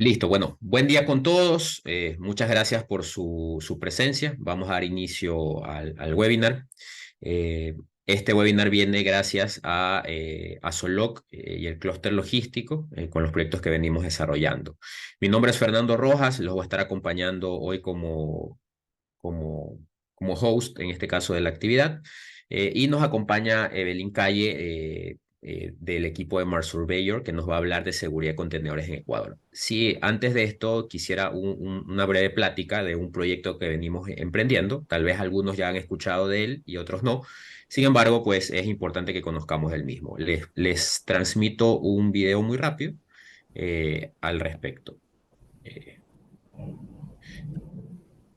Listo, bueno, buen día con todos. Muchas gracias por su presencia. Vamos a dar inicio al webinar. Eh, este webinar viene gracias a Soloc y el clúster logístico con los proyectos que venimos desarrollando. Mi nombre es Fernando Rojas, los voy a estar acompañando hoy como, como host, en este caso de la actividad. Y nos acompaña Evelyn Calle, del equipo de Mars Surveyor, que nos va a hablar de seguridad de contenedores en Ecuador. Sí, antes de esto quisiera una breve plática de un proyecto que venimos emprendiendo. Tal vez algunos ya han escuchado de él y otros no. Sin embargo, pues es importante que conozcamos el mismo. Les transmito un video muy rápido al respecto. Eh,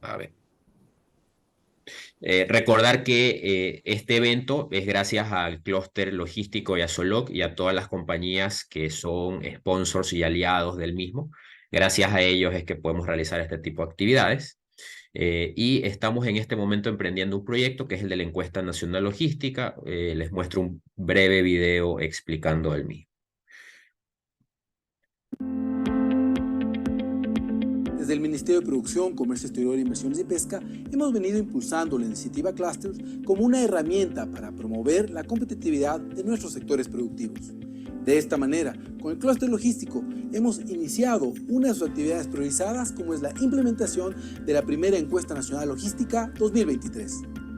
a ver. Recordar que este evento es gracias al clúster logístico y a Soloc y a todas las compañías que son sponsors y aliados del mismo. Gracias a ellos es que podemos realizar este tipo de actividades. Y estamos en este momento emprendiendo un proyecto que es el de la encuesta nacional logística. Les muestro un breve video explicando el mismo. Desde el Ministerio de Producción, Comercio Exterior, Inversiones y Pesca, hemos venido impulsando la iniciativa Clusters como una herramienta para promover la competitividad de nuestros sectores productivos. De esta manera, con el clúster logístico, hemos iniciado una de sus actividades priorizadas, como es la implementación de la primera encuesta nacional logística 2023.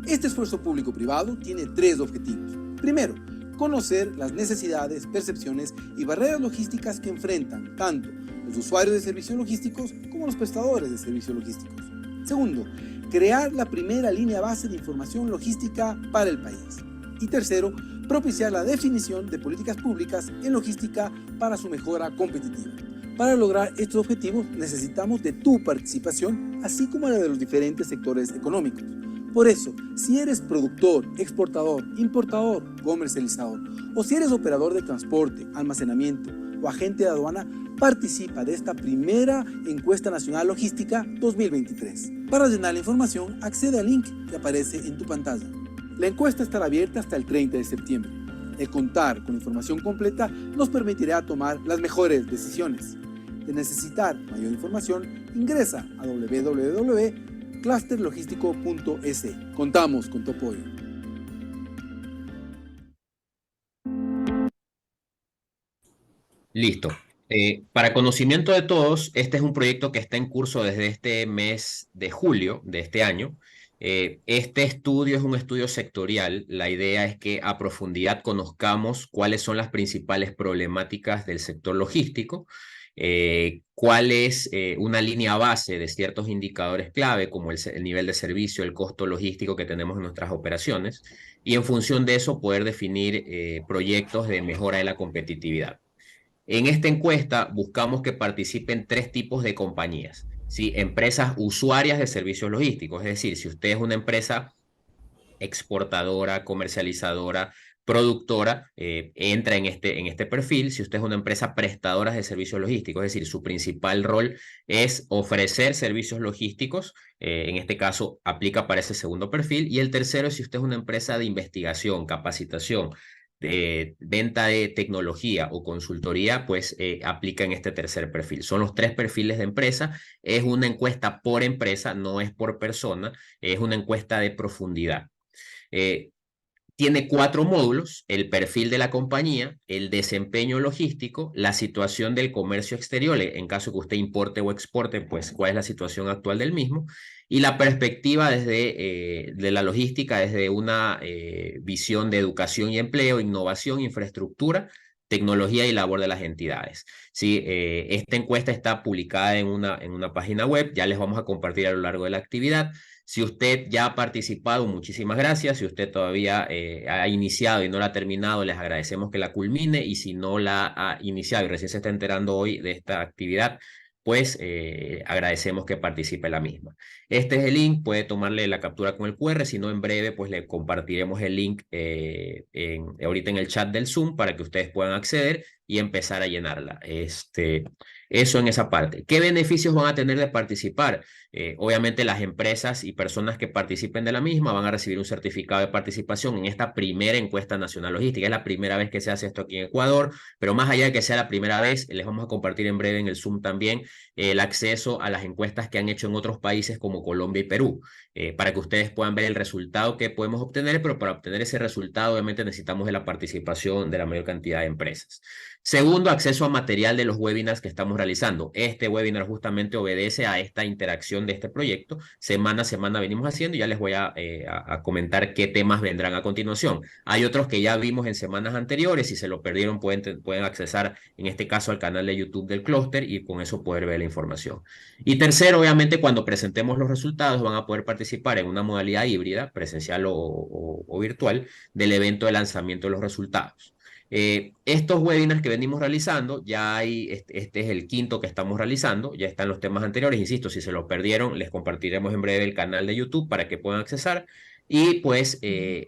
Este esfuerzo público-privado tiene tres objetivos. Primero, conocer las necesidades, percepciones y barreras logísticas que enfrentan tanto los usuarios de servicios logísticos como los prestadores de servicios logísticos. Segundo, crear la primera línea base de información logística para el país. Y tercero, propiciar la definición de políticas públicas en logística para su mejora competitiva. Para lograr estos objetivos necesitamos de tu participación, así como la de los diferentes sectores económicos. Por eso, si eres productor, exportador, importador, comercializador, o si eres operador de transporte, almacenamiento o agente de aduana, participa de esta primera encuesta nacional logística 2023. Para llenar la información, accede al link que aparece en tu pantalla. La encuesta estará abierta hasta el 30 de septiembre. El contar con información completa nos permitirá tomar las mejores decisiones. De necesitar mayor información, ingresa a www.clusterlogistico.es. Contamos con tu apoyo. Listo. Para conocimiento de todos, este es un proyecto que está en curso desde este mes de julio de este año. Este estudio es un estudio sectorial. La idea es que a profundidad conozcamos cuáles son las principales problemáticas del sector logístico, cuál es una línea base de ciertos indicadores clave, como el nivel de servicio, el costo logístico que tenemos en nuestras operaciones, y en función de eso poder definir proyectos de mejora de la competitividad. En esta encuesta buscamos que participen tres tipos de compañías, ¿sí? Empresas usuarias de servicios logísticos, es decir, si usted es una empresa exportadora, comercializadora, productora, entra en este perfil. Si usted es una empresa prestadora de servicios logísticos, es decir, su principal rol es ofrecer servicios logísticos, en este caso aplica para ese segundo perfil. Y el tercero es si usted es una empresa de investigación, capacitación, de venta de tecnología o consultoría, pues aplica en este tercer perfil. Son los tres perfiles de empresa. Es una encuesta por empresa, no es por persona, es una encuesta de profundidad. Eh, Tiene cuatro módulos: el perfil de la compañía, el desempeño logístico, la situación del comercio exterior, en caso que usted importe o exporte, pues cuál es la situación actual del mismo, y la perspectiva de la logística desde una visión de educación y empleo, innovación, infraestructura, tecnología y labor de las entidades. Sí, esta encuesta está publicada en una página web, ya les vamos a compartir a lo largo de la actividad. Si usted ya ha participado, muchísimas gracias. Si usted todavía ha iniciado y no la ha terminado, les agradecemos que la culmine. Y si no la ha iniciado y recién se está enterando hoy de esta actividad, pues agradecemos que participe en la misma. Este es el link, puede tomarle la captura con el QR, si no en breve pues le compartiremos el link ahorita en el chat del Zoom para que ustedes puedan acceder y empezar a llenarla. Eso en esa parte. ¿Qué beneficios van a tener de participar? Obviamente las empresas y personas que participen de la misma van a recibir un certificado de participación en esta primera encuesta nacional logística. Es la primera vez que se hace esto aquí en Ecuador, pero más allá de que sea la primera vez, les vamos a compartir en breve en el Zoom también el acceso a las encuestas que han hecho en otros países como Colombia y Perú, para que ustedes puedan ver el resultado que podemos obtener, pero para obtener ese resultado obviamente necesitamos de la participación de la mayor cantidad de empresas. Segundo, acceso a material de los webinars que estamos realizando. Este webinar justamente obedece a esta interacción de este proyecto. Semana a semana venimos haciendo y ya les voy a comentar qué temas vendrán a continuación. Hay otros que ya vimos en semanas anteriores. Si se lo perdieron, pueden accesar en este caso al canal de YouTube del clúster y con eso poder ver la información. Y tercero, obviamente, cuando presentemos los resultados van a poder participar en una modalidad híbrida, presencial o virtual, del evento de lanzamiento de los resultados. Estos webinars que venimos realizando, ya hay, este es el quinto que estamos realizando, ya están los temas anteriores, insisto, si se lo perdieron, les compartiremos en breve el canal de YouTube para que puedan accesar. Y pues,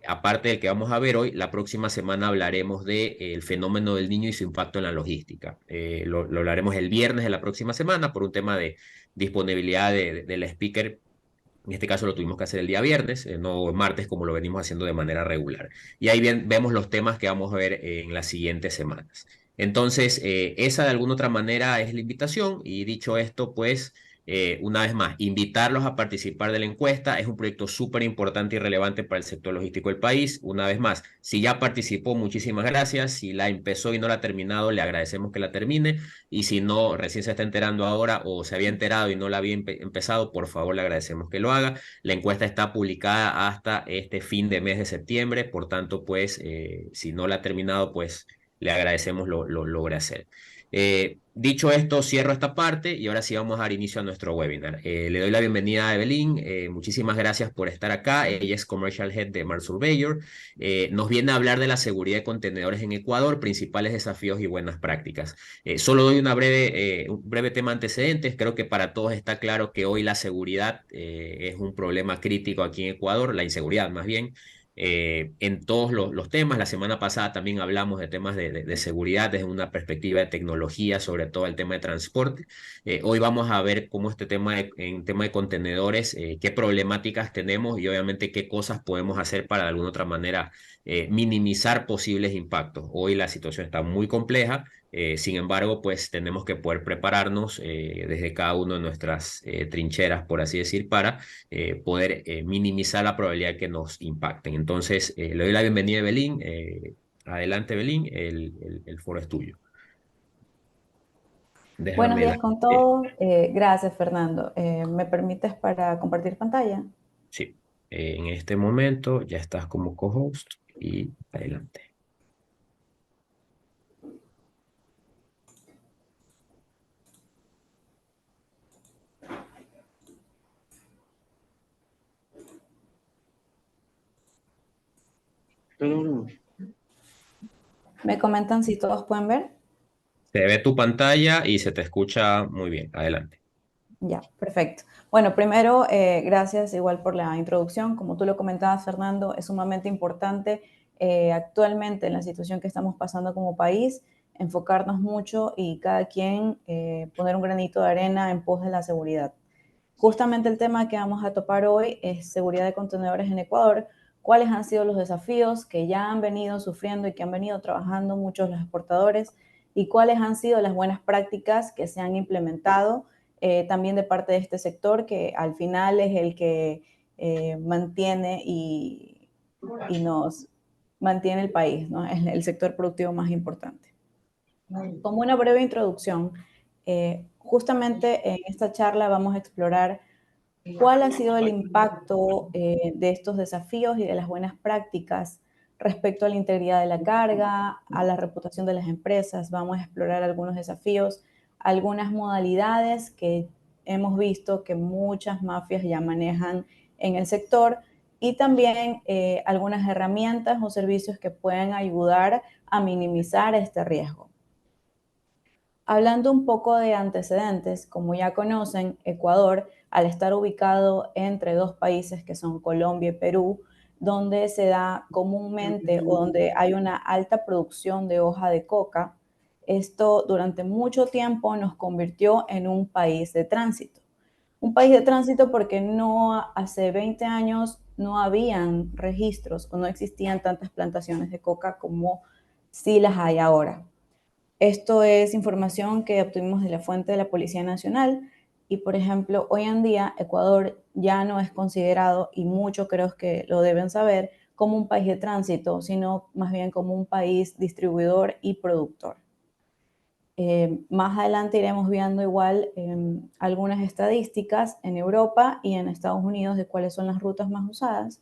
aparte del que vamos a ver hoy, la próxima semana hablaremos del fenómeno del niño y su impacto en la logística. Lo hablaremos el viernes de la próxima semana por un tema de disponibilidad del speaker. En este caso lo tuvimos que hacer el día viernes, no martes como lo venimos haciendo de manera regular. Y ahí bien, vemos los temas que vamos a ver en las siguientes semanas. Entonces, esa de alguna otra manera es la invitación. Y dicho esto, pues, una vez más, invitarlos a participar de la encuesta. Es un proyecto súper importante y relevante para el sector logístico del país. Una vez más, si ya participó, muchísimas gracias. Si la empezó y no la ha terminado, le agradecemos que la termine. Y si no, recién se está enterando ahora o se había enterado y no la había empezado, por favor le agradecemos que lo haga. La encuesta está publicada hasta este fin de mes de septiembre, por tanto, pues, si no la ha terminado, pues le agradecemos lo logre hacer. Dicho esto, cierro esta parte y ahora sí vamos a dar inicio a nuestro webinar. Le doy la bienvenida a Evelyn. Muchísimas gracias por estar acá. Ella es Commercial Head de Mars Surveyor. Nos viene a hablar de la seguridad de contenedores en Ecuador, principales desafíos y buenas prácticas. Solo doy un breve tema antecedentes. Creo que para todos está claro que hoy la seguridad es un problema crítico aquí en Ecuador, la inseguridad más bien, en todos los temas. La semana pasada también hablamos de temas de seguridad desde una perspectiva de tecnología, sobre todo el tema de transporte. Hoy vamos a ver cómo en tema de contenedores, qué problemáticas tenemos y obviamente qué cosas podemos hacer para de alguna otra manera minimizar posibles impactos. Hoy la situación está muy compleja. Sin embargo, pues tenemos que poder prepararnos desde cada una de nuestras trincheras, por así decir, para poder minimizar la probabilidad de que nos impacten. Entonces, le doy la bienvenida a Evelyn. Adelante, Evelyn, el foro es tuyo. Buenos Déjame días dar. con todos. Gracias, Fernando. ¿Me permites para compartir pantalla? Sí, en este momento ya estás como co-host y adelante. ¿Me comentan si todos pueden ver? Se ve tu pantalla y se te escucha muy bien. Adelante. Ya, perfecto. Bueno, primero, gracias igual por la introducción. Como tú lo comentabas, Fernando, es sumamente importante actualmente en la situación que estamos pasando como país, enfocarnos mucho y cada quien poner un granito de arena en pos de la seguridad. Justamente el tema que vamos a topar hoy es seguridad de contenedores en Ecuador. ¿Cuáles han sido los desafíos que ya han venido sufriendo y que han venido trabajando muchos los exportadores? ¿Y cuáles han sido las buenas prácticas que se han implementado también de parte de este sector, que al final es el que mantiene y nos mantiene el país, ¿no? Es el sector productivo más importante. Como una breve introducción, justamente en esta charla vamos a explorar cuál ha sido el impacto de estos desafíos y de las buenas prácticas respecto a la integridad de la carga, a la reputación de las empresas. Vamos a explorar algunos desafíos, algunas modalidades que hemos visto que muchas mafias ya manejan en el sector y también algunas herramientas o servicios que pueden ayudar a minimizar este riesgo. Hablando un poco de antecedentes, como ya conocen, Ecuador, al estar ubicado entre dos países que son Colombia y Perú, donde se da comúnmente o donde hay una alta producción de hoja de coca, esto durante mucho tiempo nos convirtió en un país de tránsito. Un país de tránsito porque no hace 20 años no habían registros o no existían tantas plantaciones de coca como sí las hay ahora. Esto es información que obtuvimos de la fuente de la Policía Nacional y, por ejemplo, hoy en día Ecuador ya no es considerado, y muchos creo que lo deben saber, como un país de tránsito, sino más bien como un país distribuidor y productor. Más adelante iremos viendo igual algunas estadísticas en Europa y en Estados Unidos de cuáles son las rutas más usadas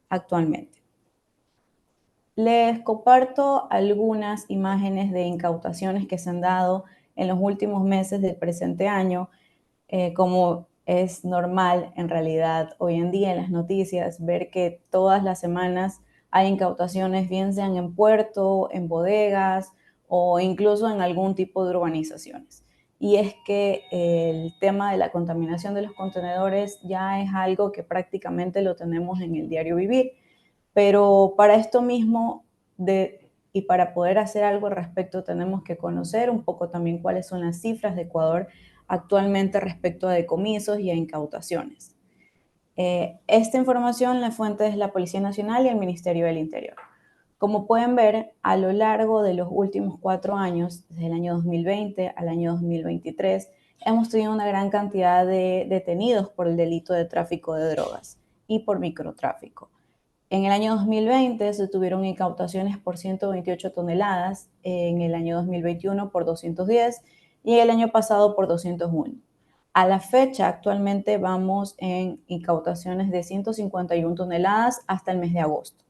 actualmente. Les comparto algunas imágenes de incautaciones que se han dado en los últimos meses del presente año, como es normal en realidad hoy en día en las noticias, ver que todas las semanas hay incautaciones, bien sean en puerto, en bodegas o incluso en algún tipo de urbanizaciones. Y es que el tema de la contaminación de los contenedores ya es algo que prácticamente lo tenemos en el diario vivir. Pero para esto mismo y para poder hacer algo al respecto tenemos que conocer un poco también cuáles son las cifras de Ecuador actualmente respecto a decomisos y a incautaciones. Esta información, la fuente es la Policía Nacional y el Ministerio del Interior. Como pueden ver, a lo largo de los últimos 4 años, desde el año 2020 al año 2023, hemos tenido una gran cantidad de detenidos por el delito de tráfico de drogas y por microtráfico. En el año 2020 se tuvieron incautaciones por 128 toneladas, en el año 2021 por 210 y el año pasado por 201. A la fecha, actualmente vamos en incautaciones de 151 toneladas hasta el mes de agosto,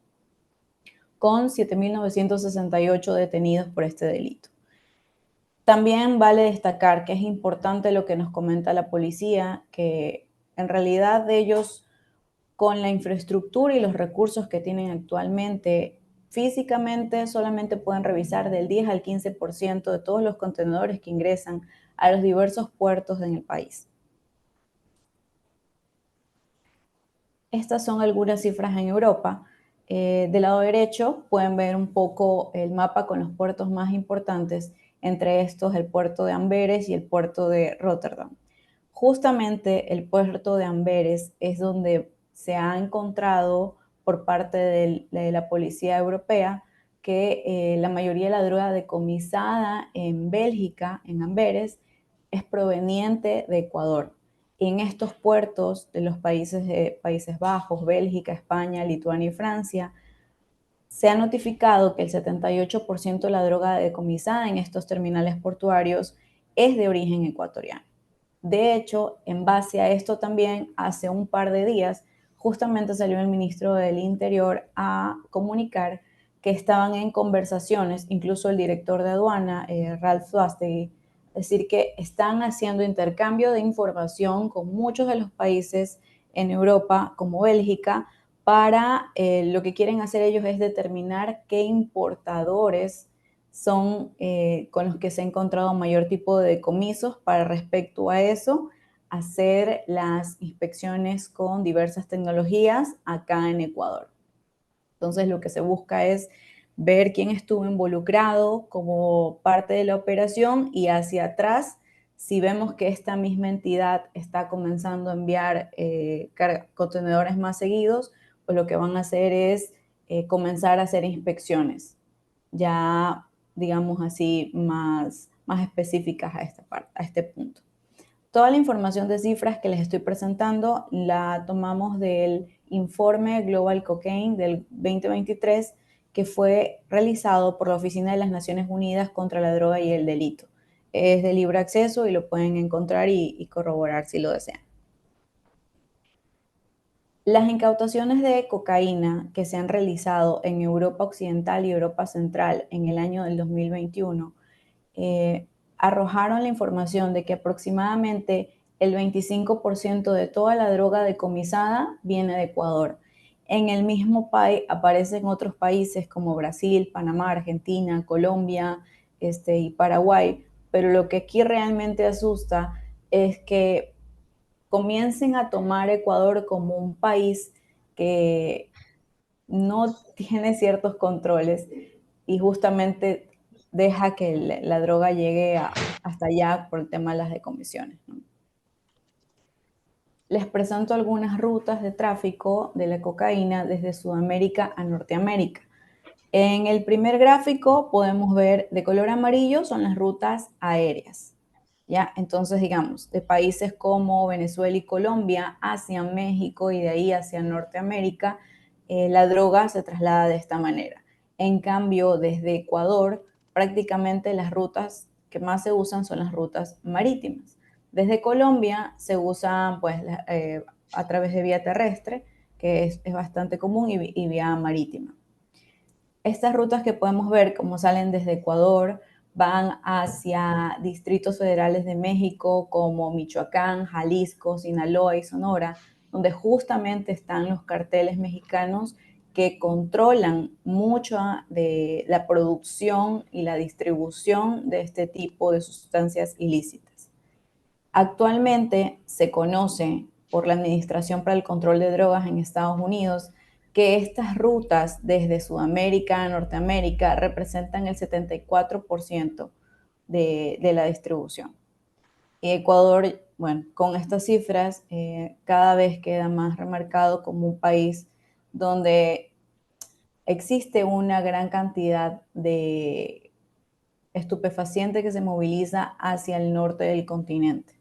con 7.968 detenidos por este delito. También vale destacar que es importante lo que nos comenta la policía, que en realidad ellos, con la infraestructura y los recursos que tienen actualmente, físicamente solamente pueden revisar del 10 al 15% de todos los contenedores que ingresan a los diversos puertos en el país. Estas son algunas cifras en Europa. Del lado derecho pueden ver un poco el mapa con los puertos más importantes, entre estos el puerto de Amberes y el puerto de Rotterdam. Justamente el puerto de Amberes es donde se ha encontrado por parte de la policía europea que la mayoría de la droga decomisada en Bélgica, en Amberes, es proveniente de Ecuador. En estos puertos de los países de Países Bajos, Bélgica, España, Lituania y Francia, se ha notificado que el 78% de la droga decomisada en estos terminales portuarios es de origen ecuatoriano. De hecho, en base a esto también, hace un par de días, justamente salió el ministro del Interior a comunicar que estaban en conversaciones, incluso el director de aduana, Ralph Suástegui, decir que están haciendo intercambio de información con muchos de los países en Europa, como Bélgica, para lo que quieren hacer ellos es determinar qué importadores son con los que se ha encontrado mayor tipo de decomisos para respecto a eso, hacer las inspecciones con diversas tecnologías acá en Ecuador. Entonces lo que se busca es ver quién estuvo involucrado como parte de la operación y hacia atrás, si vemos que esta misma entidad está comenzando a enviar contenedores más seguidos, pues lo que van a hacer es comenzar a hacer inspecciones ya, digamos así, más específicas a esta parte, a este punto. Toda la información de cifras que les estoy presentando la tomamos del informe Global Cocaine del 2023 que fue realizado por la Oficina de las Naciones Unidas contra la Droga y el Delito. Es de libre acceso y lo pueden encontrar y corroborar si lo desean. Las incautaciones de cocaína que se han realizado en Europa Occidental y Europa Central en el año del 2021 arrojaron la información de que aproximadamente el 25% de toda la droga decomisada viene de Ecuador. En el mismo país aparecen otros países como Brasil, Panamá, Argentina, Colombia y Paraguay, pero lo que aquí realmente asusta es que comiencen a tomar Ecuador como un país que no tiene ciertos controles y justamente deja que la droga llegue hasta allá por el tema de las decomisiones, ¿no? Les presento algunas rutas de tráfico de la cocaína desde Sudamérica a Norteamérica. En el primer gráfico podemos ver de color amarillo son las rutas aéreas. ¿Ya? Entonces, digamos, de países como Venezuela y Colombia hacia México y de ahí hacia Norteamérica, la droga se traslada de esta manera. En cambio, desde Ecuador, prácticamente las rutas que más se usan son las rutas marítimas. Desde Colombia se usan pues, a través de vía terrestre, que es bastante común, y vía marítima. Estas rutas que podemos ver, como salen desde Ecuador, van hacia distritos federales de México como Michoacán, Jalisco, Sinaloa y Sonora, donde justamente están los carteles mexicanos que controlan mucho de la producción y la distribución de este tipo de sustancias ilícitas. Actualmente se conoce por la Administración para el Control de Drogas en Estados Unidos que estas rutas desde Sudamérica a Norteamérica representan el 74% de la distribución. Y Ecuador, bueno, con estas cifras, cada vez queda más remarcado como un país donde existe una gran cantidad de estupefaciente que se moviliza hacia el norte del continente.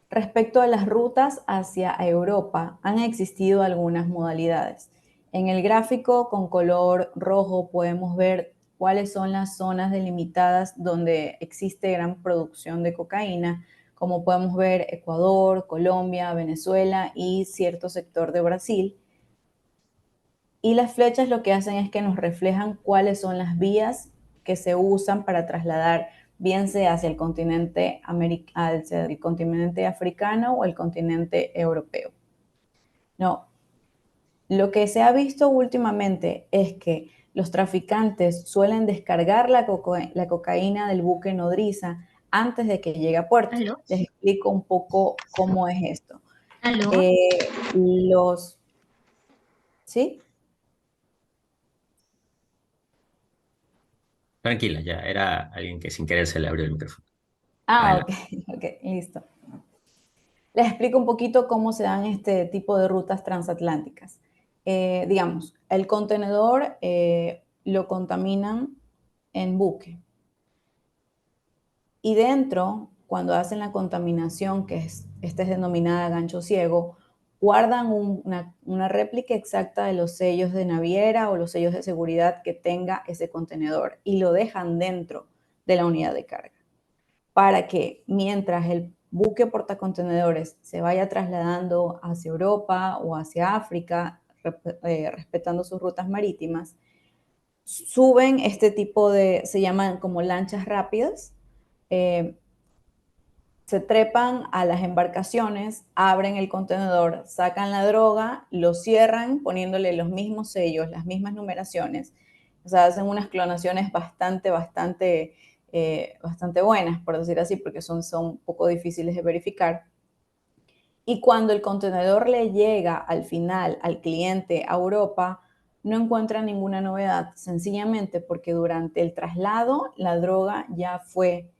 Respecto a las rutas hacia Europa, han existido algunas modalidades. En el gráfico con color rojo podemos ver cuáles son las zonas delimitadas donde existe gran producción de cocaína, como podemos ver Ecuador, Colombia, Venezuela y cierto sector de Brasil. Y las flechas lo que hacen es que nos reflejan cuáles son las vías que se usan para trasladar, bien sea hacia el continente africano o el continente europeo. No, lo que se ha visto últimamente es que los traficantes suelen descargar la cocaína del buque nodriza antes de que llegue a puerto. ¿Aló? Les explico un poco cómo es esto. ¿Aló? ¿Sí? Tranquila, ya era alguien que sin querer se le abrió el micrófono. Ah, Adelante. ok, listo. Les explico un poquito cómo se dan este tipo de rutas transatlánticas. Digamos, el contenedor lo contaminan en buque y dentro, cuando hacen la contaminación, esta es denominada gancho ciego, guardan una réplica exacta de los sellos de naviera o los sellos de seguridad que tenga ese contenedor y lo dejan dentro de la unidad de carga para que mientras el buque portacontenedores se vaya trasladando hacia Europa o hacia África, respetando sus rutas marítimas, suben este tipo se llaman como lanchas rápidas, eh, se trepan a las embarcaciones, abren el contenedor, sacan la droga, lo cierran poniéndole los mismos sellos, las mismas numeraciones. O sea, hacen unas clonaciones bastante buenas, por decir así, porque son un poco difíciles de verificar. Y cuando el contenedor le llega al final al cliente a Europa, no encuentra ninguna novedad, sencillamente porque durante el traslado la droga ya fue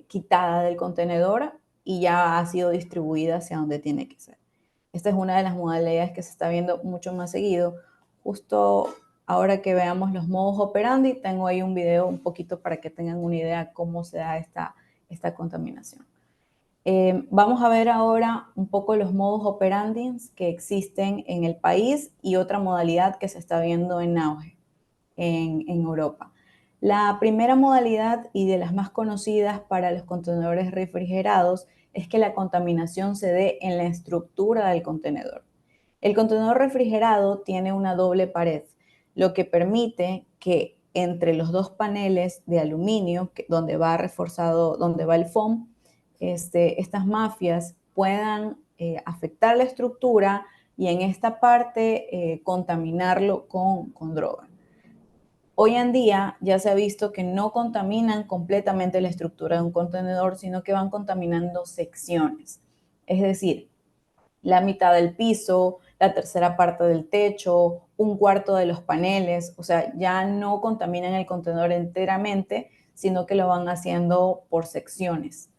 quitada del contenedor y ya ha sido distribuida hacia donde tiene que ser. Esta es una de las modalidades que se está viendo mucho más seguido. Justo ahora que veamos los modos operandi, tengo ahí un video un poquito para que tengan una idea cómo se da esta contaminación. Vamos a ver ahora un poco los modos operandi que existen en el país y otra modalidad que se está viendo en auge en Europa. La primera modalidad y de las más conocidas para los contenedores refrigerados es que la contaminación se dé en la estructura del contenedor. El contenedor refrigerado tiene una doble pared, lo que permite que entre los dos paneles de aluminio, donde va reforzado, donde va el foam, estas mafias puedan afectar la estructura y en esta parte contaminarlo con droga. Hoy en día ya se ha visto que no contaminan completamente la estructura de un contenedor, sino que van contaminando secciones. Es decir, la mitad del piso, la tercera parte del techo, un cuarto de los paneles, o sea, ya no contaminan el contenedor enteramente, sino que lo van haciendo por secciones.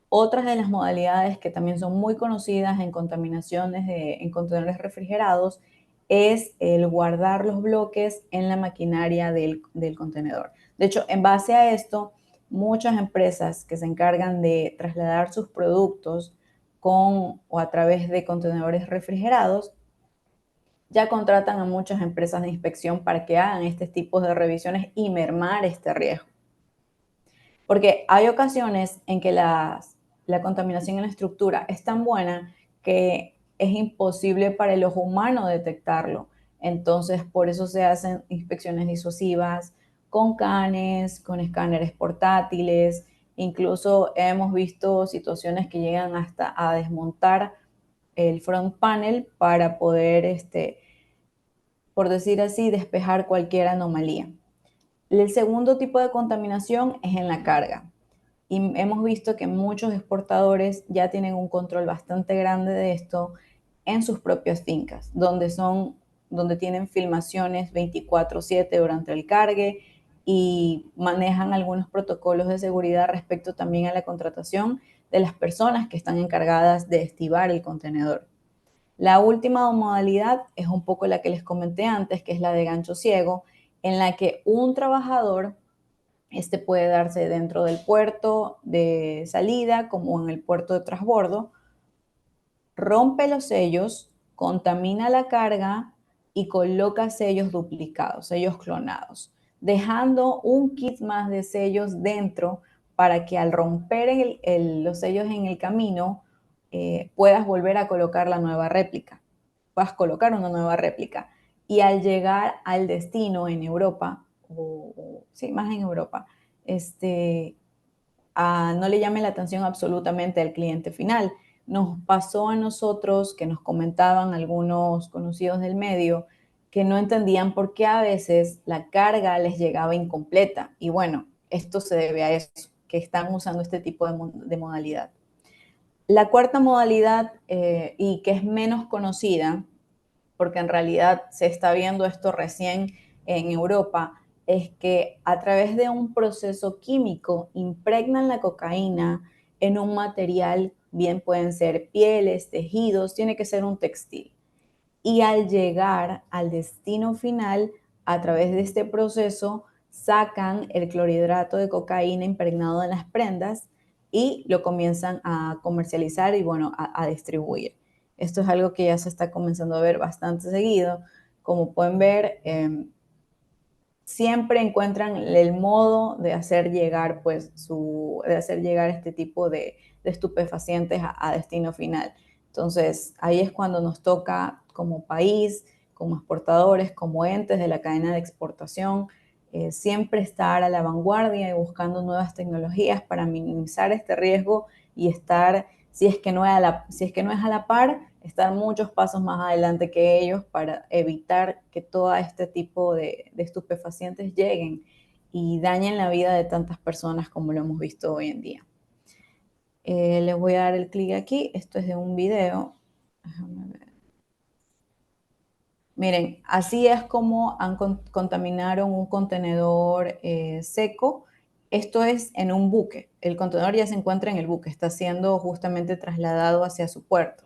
Otras de las modalidades que también son muy conocidas en contaminaciones en contenedores refrigerados es el guardar los bloques en la maquinaria del contenedor. De hecho, en base a esto, muchas empresas que se encargan de trasladar sus productos con o a través de contenedores refrigerados ya contratan a muchas empresas de inspección para que hagan este tipo de revisiones y mermar este riesgo. Porque hay ocasiones en que la contaminación en la estructura es tan buena que es imposible para el ojo humano detectarlo. Entonces, por eso se hacen inspecciones disuasivas con canes, con escáneres portátiles. Incluso hemos visto situaciones que llegan hasta a desmontar el front panel para poder, por decir así, despejar cualquier anomalía. El segundo tipo de contaminación es en la carga. Y hemos visto que muchos exportadores ya tienen un control bastante grande de esto en sus propias fincas, donde tienen filmaciones 24/7 durante el cargue y manejan algunos protocolos de seguridad respecto también a la contratación de las personas que están encargadas de estibar el contenedor. La última modalidad es un poco la que les comenté antes, que es la de gancho ciego, en la que un trabajador puede darse dentro del puerto de salida como en el puerto de transbordo, rompe los sellos, contamina la carga y coloca sellos duplicados, sellos clonados, dejando un kit más de sellos dentro para que al romper los sellos en el camino puedas volver a colocar la nueva réplica, puedas colocar una nueva réplica. Y al llegar al destino en Europa, sí, más en Europa, no le llame la atención absolutamente al cliente final. Nos pasó a nosotros que nos comentaban algunos conocidos del medio que no entendían por qué a veces la carga les llegaba incompleta. Y bueno, esto se debe a eso, que están usando este tipo de modalidad. La cuarta modalidad, y que es menos conocida, porque en realidad se está viendo esto recién en Europa, es que a través de un proceso químico impregnan la cocaína en un material, bien pueden ser pieles, tejidos, tiene que ser un textil. Y al llegar al destino final, a través de este proceso, sacan el clorhidrato de cocaína impregnado en las prendas y lo comienzan a comercializar y bueno, a distribuir. Esto es algo que ya se está comenzando a ver bastante seguido. Como pueden ver, siempre encuentran el modo de hacer llegar, pues, de hacer llegar este tipo de estupefacientes a destino final. Entonces, ahí es cuando nos toca como país, como exportadores, como entes de la cadena de exportación, siempre estar a la vanguardia y buscando nuevas tecnologías para minimizar este riesgo y estar, si es que no es a la par, estar muchos pasos más adelante que ellos para evitar que todo este tipo de estupefacientes lleguen y dañen la vida de tantas personas como lo hemos visto hoy en día. Les voy a dar el clic aquí, esto es de un video. Déjame ver. Miren, así es como contaminaron un contenedor seco. Esto es en un buque. El contenedor ya se encuentra en el buque, está siendo justamente trasladado hacia su puerto.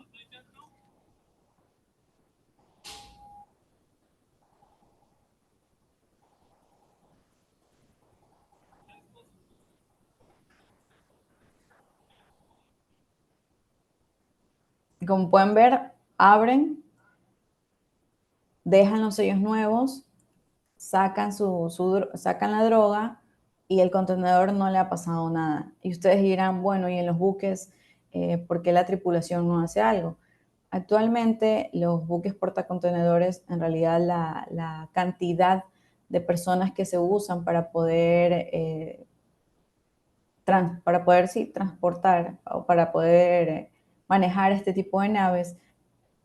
Como pueden ver, abren, dejan los sellos nuevos, sacan la droga y el contenedor no le ha pasado nada. Y ustedes dirán, bueno, ¿y en los buques por qué la tripulación no hace algo? Actualmente los buques portacontenedores, en realidad la cantidad de personas que se usan para poder, transportar o para poder manejar este tipo de naves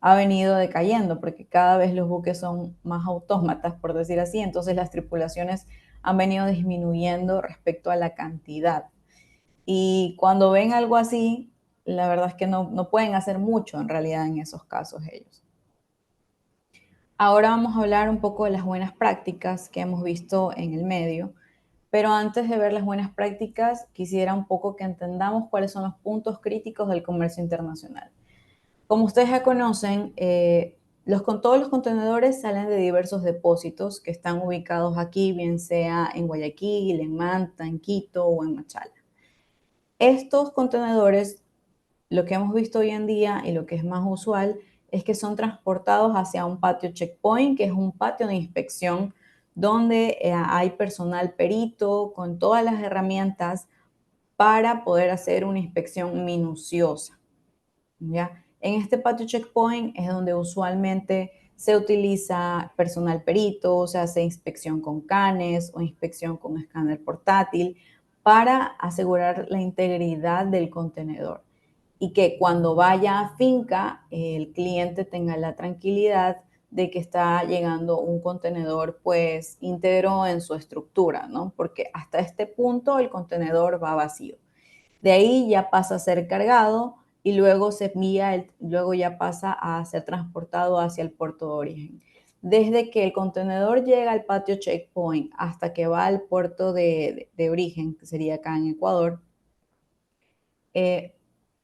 ha venido decayendo porque cada vez los buques son más autómatas, por decir así, entonces las tripulaciones han venido disminuyendo respecto a la cantidad. Y cuando ven algo así, la verdad es que no pueden hacer mucho en realidad en esos casos ellos. Ahora vamos a hablar un poco de las buenas prácticas que hemos visto en el medio, pero antes de ver las buenas prácticas, quisiera un poco que entendamos cuáles son los puntos críticos del comercio internacional. Como ustedes ya conocen, todos los contenedores salen de diversos depósitos que están ubicados aquí, bien sea en Guayaquil, en Manta, en Quito o en Machala. Estos contenedores, lo que hemos visto hoy en día y lo que es más usual, es que son transportados hacia un patio checkpoint, que es un patio de inspección donde hay personal perito con todas las herramientas para poder hacer una inspección minuciosa. ¿Ya? En este patio checkpoint es donde usualmente se utiliza personal perito, se hace inspección con canes o inspección con escáner portátil para asegurar la integridad del contenedor y que cuando vaya a finca el cliente tenga la tranquilidad de que está llegando un contenedor pues íntegro en su estructura, ¿no? Porque hasta este punto el contenedor va vacío. De ahí ya pasa a ser cargado y luego luego ya pasa a ser transportado hacia el puerto de origen. Desde que el contenedor llega al patio checkpoint hasta que va al puerto de origen, que sería acá en Ecuador, eh,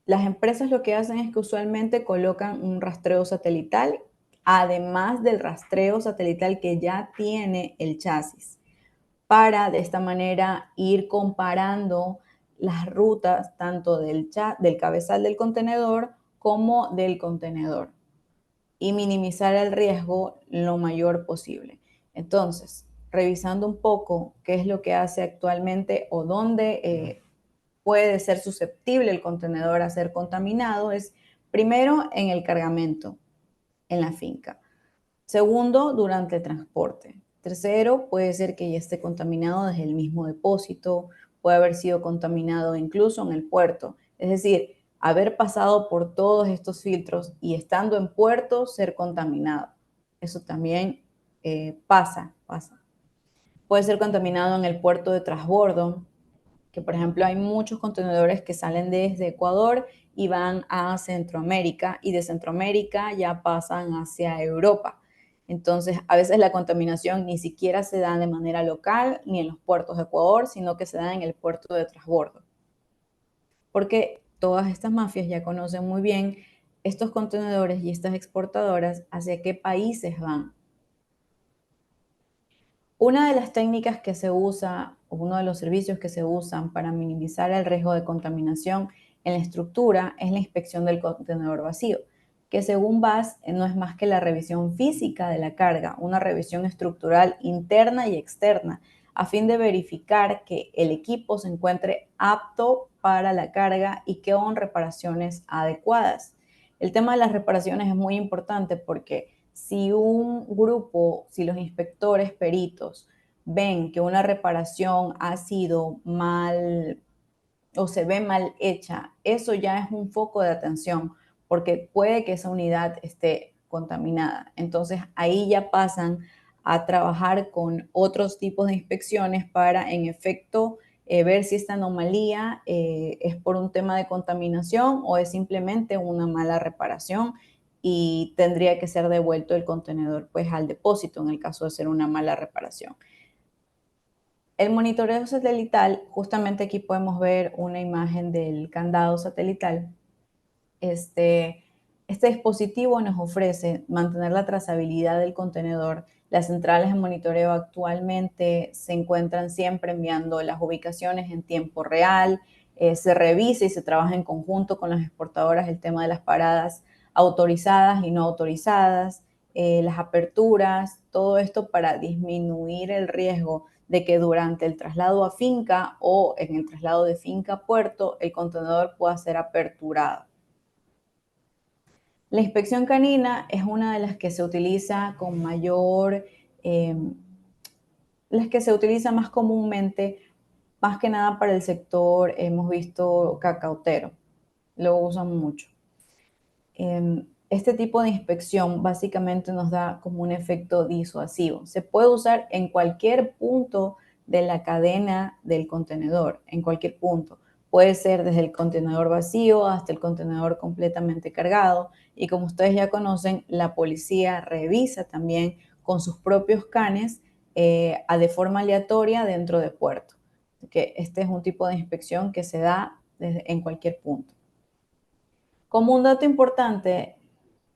las empresas lo que hacen es que usualmente colocan un rastreo satelital, además del rastreo satelital que ya tiene el chasis, para de esta manera ir comparando las rutas tanto del cabezal del contenedor como del contenedor y minimizar el riesgo lo mayor posible. Entonces, revisando un poco qué es lo que hace actualmente o dónde puede ser susceptible el contenedor a ser contaminado, es primero en el cargamento en la finca. Segundo, durante el transporte. Tercero, puede ser que ya esté contaminado desde el mismo depósito, puede haber sido contaminado incluso en el puerto. Es decir, haber pasado por todos estos filtros y estando en puerto ser contaminado. Eso también pasa. Puede ser contaminado en el puerto de transbordo, que por ejemplo hay muchos contenedores que salen desde Ecuador y van a Centroamérica y de Centroamérica ya pasan hacia Europa. Entonces, a veces la contaminación ni siquiera se da de manera local ni en los puertos de Ecuador, sino que se da en el puerto de transbordo. Porque todas estas mafias ya conocen muy bien estos contenedores y estas exportadoras hacia qué países van. Una de las técnicas que se usa, o uno de los servicios que se usan para minimizar el riesgo de contaminación en la estructura es la inspección del contenedor vacío, que según VAS no es más que la revisión física de la carga, una revisión estructural interna y externa, a fin de verificar que el equipo se encuentre apto para la carga y que hagan reparaciones adecuadas. El tema de las reparaciones es muy importante porque si un grupo, si los inspectores peritos ven que una reparación ha sido mal o se ve mal hecha, eso ya es un foco de atención porque puede que esa unidad esté contaminada. Entonces ahí ya pasan a trabajar con otros tipos de inspecciones para en efecto ver si esta anomalía es por un tema de contaminación o es simplemente una mala reparación y tendría que ser devuelto el contenedor pues al depósito en el caso de ser una mala reparación. El monitoreo satelital, justamente aquí podemos ver una imagen del candado satelital. Este dispositivo nos ofrece mantener la trazabilidad del contenedor. Las centrales de monitoreo actualmente se encuentran siempre enviando las ubicaciones en tiempo real. Se revisa y se trabaja en conjunto con las exportadoras el tema de las paradas autorizadas y no autorizadas, las aperturas, todo esto para disminuir el riesgo de que durante el traslado a finca o en el traslado de finca a puerto el contenedor pueda ser aperturado. La inspección canina es una de las que se utiliza con mayor, las que se utiliza más comúnmente, más que nada para el sector, hemos visto cacautero, lo usan mucho. Este tipo de inspección básicamente nos da como un efecto disuasivo. Se puede usar en cualquier punto de la cadena del contenedor, en cualquier punto, Puede ser desde el contenedor vacío hasta el contenedor completamente cargado. Y como ustedes ya conocen, la policía revisa también con sus propios canes de forma aleatoria dentro de puerto. Que este es un tipo de inspección que se da en cualquier punto. Como un dato importante,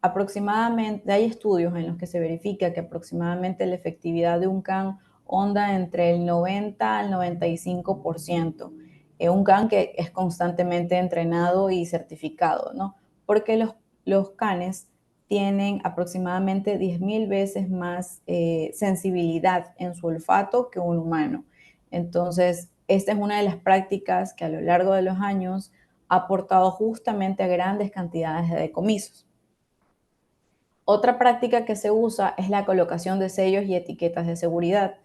aproximadamente hay estudios en los que se verifica que aproximadamente la efectividad de un CAN onda entre el 90 al 95%. Un CAN que es constantemente entrenado y certificado, ¿no? Porque los CANes tienen aproximadamente 10.000 veces más sensibilidad en su olfato que un humano. Entonces, esta es una de las prácticas que a lo largo de los años ha aportado justamente a grandes cantidades de decomisos. Otra práctica que se usa es la colocación de sellos y etiquetas de seguridad.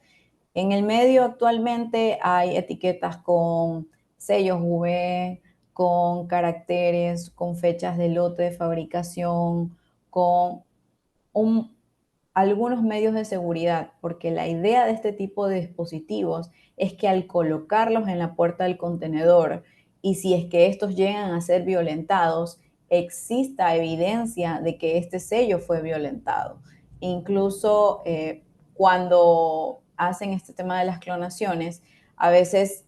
En el medio actualmente hay etiquetas con sellos UV, con caracteres, con fechas de lote de fabricación, con un, algunos medios de seguridad, porque la idea de este tipo de dispositivos es que al colocarlos en la puerta del contenedor y si es que estos llegan a ser violentados, exista evidencia de que este sello fue violentado. Incluso cuando hacen este tema de las clonaciones, a veces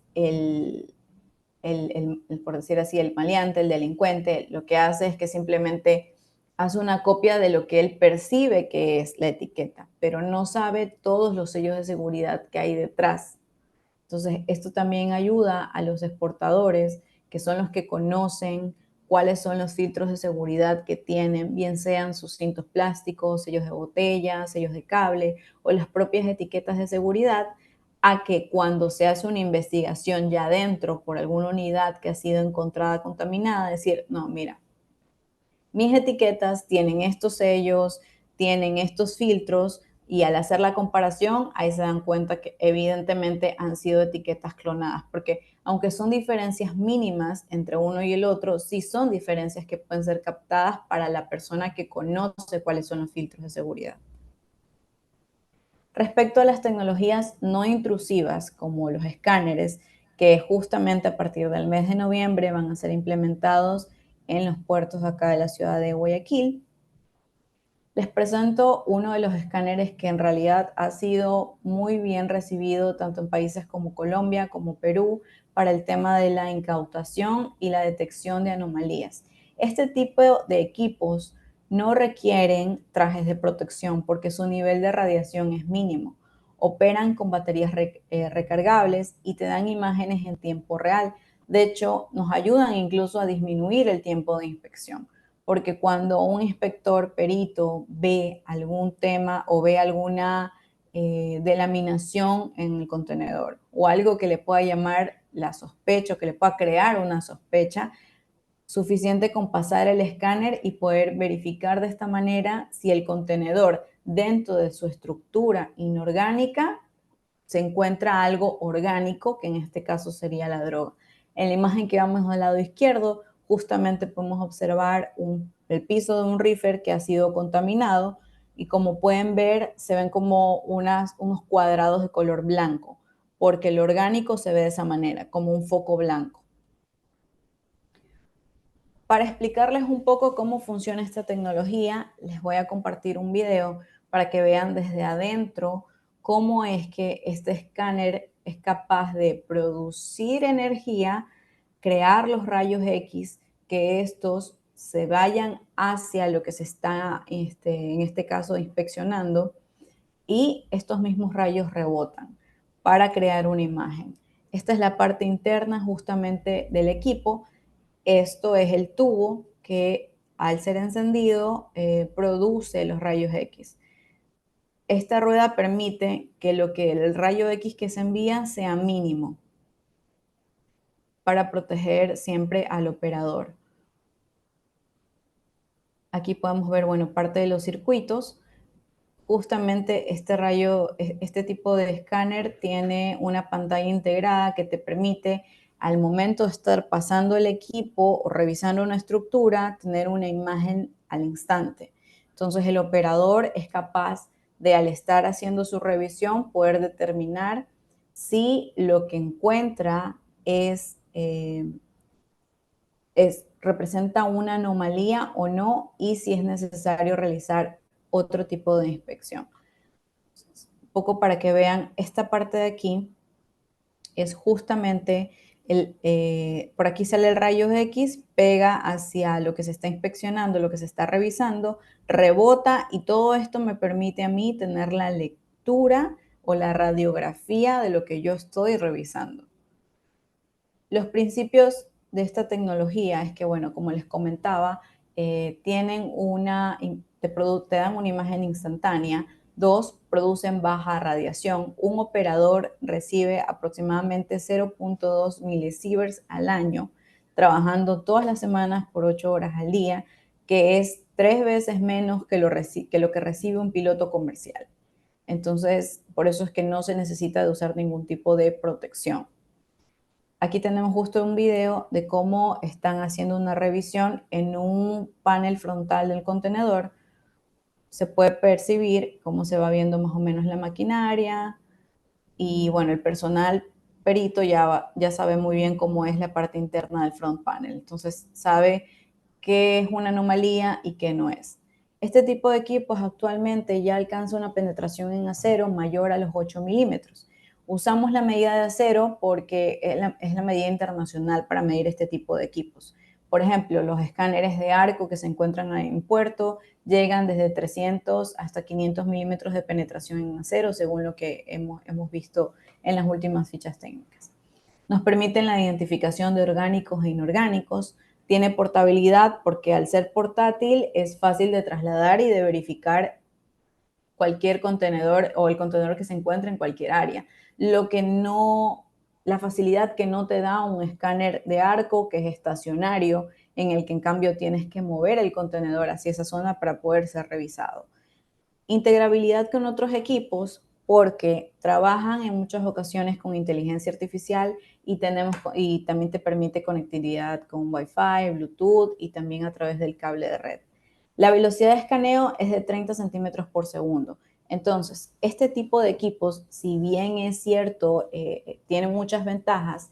por decir así, el maleante, el delincuente, lo que hace es que simplemente hace una copia de lo que él percibe que es la etiqueta, pero no sabe todos los sellos de seguridad que hay detrás. Entonces, esto también ayuda a los exportadores, que son los que conocen cuáles son los filtros de seguridad que tienen, bien sean sus cintos plásticos, sellos de botella, sellos de cable o las propias etiquetas de seguridad, a que cuando se hace una investigación ya dentro por alguna unidad que ha sido encontrada contaminada, decir, no, mira, mis etiquetas tienen estos sellos, tienen estos filtros y al hacer la comparación ahí se dan cuenta que evidentemente han sido etiquetas clonadas, porque aunque son diferencias mínimas entre uno y el otro, sí son diferencias que pueden ser captadas para la persona que conoce cuáles son los filtros de seguridad. Respecto a las tecnologías no intrusivas, como los escáneres, que justamente a partir del mes de noviembre van a ser implementados en los puertos acá de la ciudad de Guayaquil, les presento uno de los escáneres que en realidad ha sido muy bien recibido tanto en países como Colombia como Perú para el tema de la incautación y la detección de anomalías. Este tipo de equipos no requieren trajes de protección porque su nivel de radiación es mínimo. Operan con baterías recargables y te dan imágenes en tiempo real. De hecho, nos ayudan incluso a disminuir el tiempo de inspección, porque cuando un inspector perito ve algún tema o ve alguna delaminación en el contenedor o algo que le pueda llamar la sospecha o que le pueda crear una sospecha, suficiente con pasar el escáner y poder verificar de esta manera si el contenedor dentro de su estructura inorgánica se encuentra algo orgánico, que en este caso sería la droga. En la imagen que vamos al lado izquierdo, justamente podemos observar el piso de un reefer que ha sido contaminado y como pueden ver, se ven como unos cuadrados de color blanco, porque el orgánico se ve de esa manera, como un foco blanco. Para explicarles un poco cómo funciona esta tecnología, les voy a compartir un video para que vean desde adentro cómo es que este escáner es capaz de producir energía, crear los rayos X, que estos se vayan hacia lo que se está, en este caso, inspeccionando, y estos mismos rayos rebotan para crear una imagen. Esta es la parte interna justamente del equipo. Esto es el tubo que al ser encendido produce los rayos X. Esta rueda permite que el rayo X que se envía sea mínimo para proteger siempre al operador. Aquí podemos ver, bueno, parte de los circuitos. Justamente este tipo de escáner tiene una pantalla integrada que te permite, al momento de estar pasando el equipo o revisando una estructura, tener una imagen al instante. Entonces el operador es capaz de, al estar haciendo su revisión, poder determinar si lo que encuentra es representa una anomalía o no y si es necesario realizar otro tipo de inspección. Un poco para que vean, esta parte de aquí es justamente, por aquí sale el rayo X, pega hacia lo que se está inspeccionando, lo que se está revisando, rebota y todo esto me permite a mí tener la lectura o la radiografía de lo que yo estoy revisando. Los principios de esta tecnología es que, bueno, como les comentaba, te dan una imagen instantánea. Dos, producen baja radiación. Un operador recibe aproximadamente 0.2 milisieverts al año, trabajando todas las semanas por 8 horas al día, que es 3 veces menos que lo que recibe un piloto comercial. Entonces, por eso es que no se necesita de usar ningún tipo de protección. Aquí tenemos justo un video de cómo están haciendo una revisión en un panel frontal del contenedor. Se puede percibir cómo se va viendo más o menos la maquinaria y bueno, el personal perito ya sabe muy bien cómo es la parte interna del front panel. Entonces sabe qué es una anomalía y qué no es. Este tipo de equipos actualmente ya alcanza una penetración en acero mayor a los 8 milímetros. Usamos la medida de acero porque es la medida internacional para medir este tipo de equipos. Por ejemplo, los escáneres de arco que se encuentran en puerto llegan desde 300 hasta 500 milímetros de penetración en acero, según lo que hemos visto en las últimas fichas técnicas. Nos permiten la identificación de orgánicos e inorgánicos. Tiene portabilidad porque al ser portátil es fácil de trasladar y de verificar cualquier contenedor o el contenedor que se encuentre en cualquier área. La facilidad que no te da un escáner de arco que es estacionario, en el que en cambio tienes que mover el contenedor hacia esa zona para poder ser revisado. Integrabilidad con otros equipos porque trabajan en muchas ocasiones con inteligencia artificial y también te permite conectividad con Wi-Fi, Bluetooth y también a través del cable de red. La velocidad de escaneo es de 30 centímetros por segundo. Entonces, este tipo de equipos, si bien es cierto, tiene muchas ventajas,